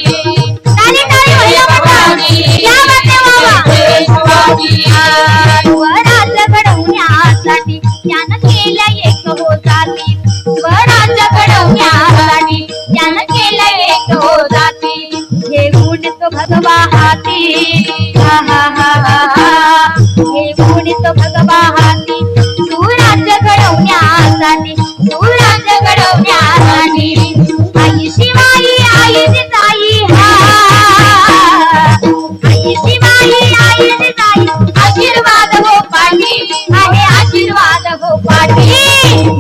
ताली ताली महिला भवानी, या बाते बाबा. जय शिवाजी. स्वराज्य घडवण्यासाठी त्यानं केलं एक हो जाती, स्वराज्य घडवण्यासाठी त्यानं केलं एक हो जाती. घेऊन तो भगवा हाती, हा हा हा हा, घेऊन तो भगवा हाती, सुराज्य घडवण्यासाठी, सुराज्य घडवण्यासाठी. आई शिवाई आई जिजाई, हा आई शिवाई आई जिजाई, आशीर्वाद हो पाठी, आहे आशीर्वाद हो पाठी.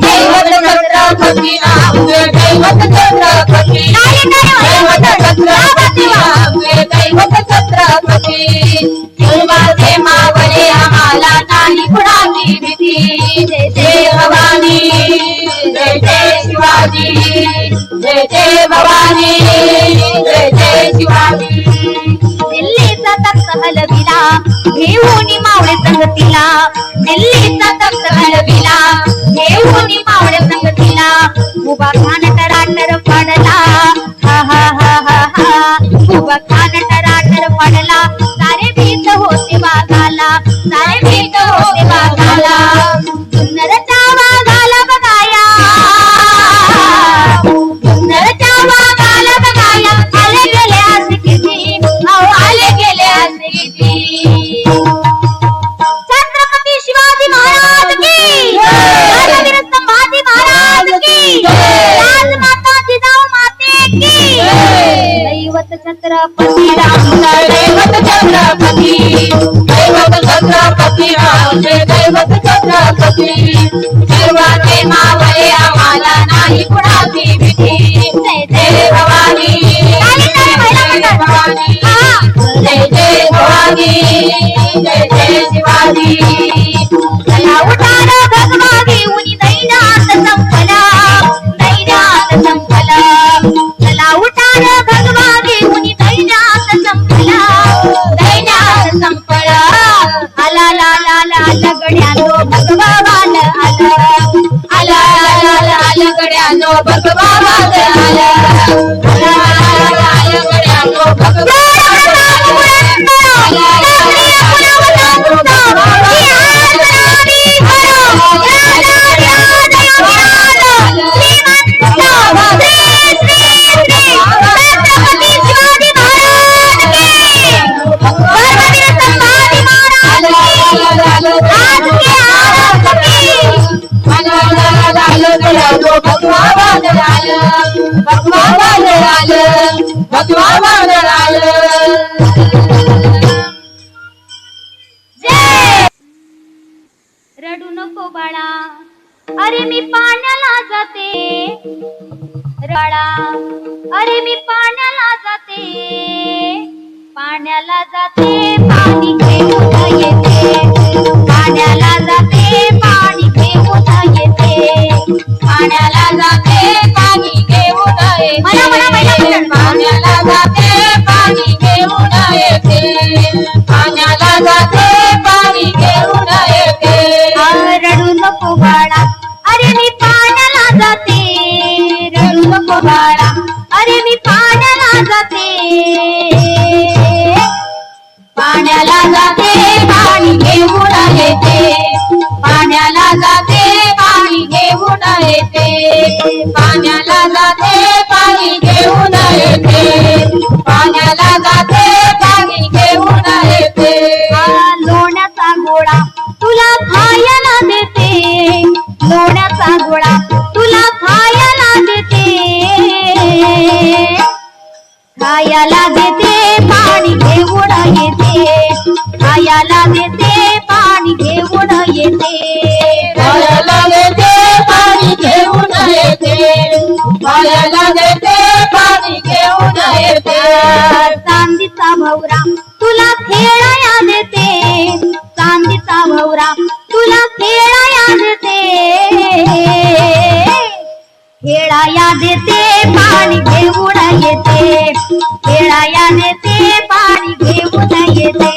दैवत छत्रपती राम, दैवत छत्रपती, दैवत छत्रपती राम, दैवत छत्रपती. शिवबाचे मावळे आम्हाला नाही कुणाची भीती. जय जय भवानी, जय जय शिवाजी. जय जय भवानी, जय जय शिवाजी. दिल्लीचा तख्त हलविला, घेऊन मावळे संगतीला, दिल्लीचा तख्त हलविला, घेऊन मावळे संगतीला. उभा खान टराटर पडला, हा हा हा हा हा, उभा खान टराटर पडला. सारे भीत होते वाघाला, सारे भीत होते वाघाला. सुंदरचा वाघाला बघाया, छत्रपती रामचे दैवत छत्रपती रामचे दैवत छत्रपती सर्वांचे मावळे आम्हाला नाही कुणाची भीती जय जय भवानी जय जय भवानी जय जय भवानी जय जय शिवाजी चला उठा रे भगवा घेऊन दैनात संपला चला उठा रे भगवा घेऊन दैनात संपला आला ला ला ला लगड्यानो भगवा वाल आला लगड्यानो भगवा वाल आला लगड्यानो भगवा रडू नको बाळा अरे मी पाण्याला जाते बाळा अरे मी पाण्याला जाते पाण्याला जाते पाणी घेऊन येते पाण्याला जाते पाणी घेऊन येते पाण्याला जाते पाणी घेऊन येते पाण्याला जाते पाणी घेऊन येते पाण्याला जाते पाणी घेऊन येते रडू नको बाळा अरे मी पाण्याला जाते रडू नको बाळा अरे मी पाण्याला जाते पाण्याला जाते पाणी घेऊन येते पाण्याला जाते पाणी घेऊन येते पाण्याला जाते पाणी घेऊन येते पाण्याला जाते पाणी घेऊन येते लोण्याचा गोळा तुला खायला देते लोण्याचा गोळा तुला खायला देते खायला देते पाणी घेऊन येते खायला देते पाणी घेऊन येते खायला देते पाणी घेऊन येते खायला देते पाणी घेऊन येते चांदीचा भवरा तुला खेळाया देते चांदीचा भवरा तुला खेळाया देते खेळाया देते पाणी घेऊन येते खेळाया देते पाणी घेऊन येते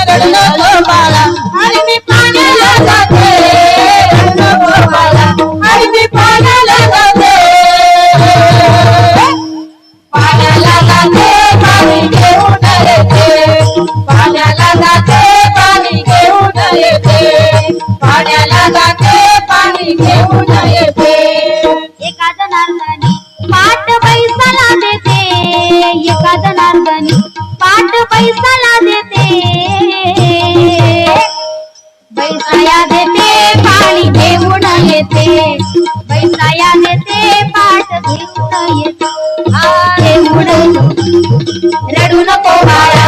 रडू नको बाळा अरे मी पाण्याला जाते रडू नको बाळा अरे मी पाण्याला जाते पाण्याला जाते पाणी घेऊन येते पाण्याला जाते पाणी घेऊन येते पाण्याला जाते पाणी घेऊन येते एका जनार्दनी पाठ पैसाला देते एका जनार्दनी पाठ पैसाला देते पैसाया देते पाणी घेऊन येते पैसाया देते पाठ घेऊन येते घेऊन रडू नको बाळा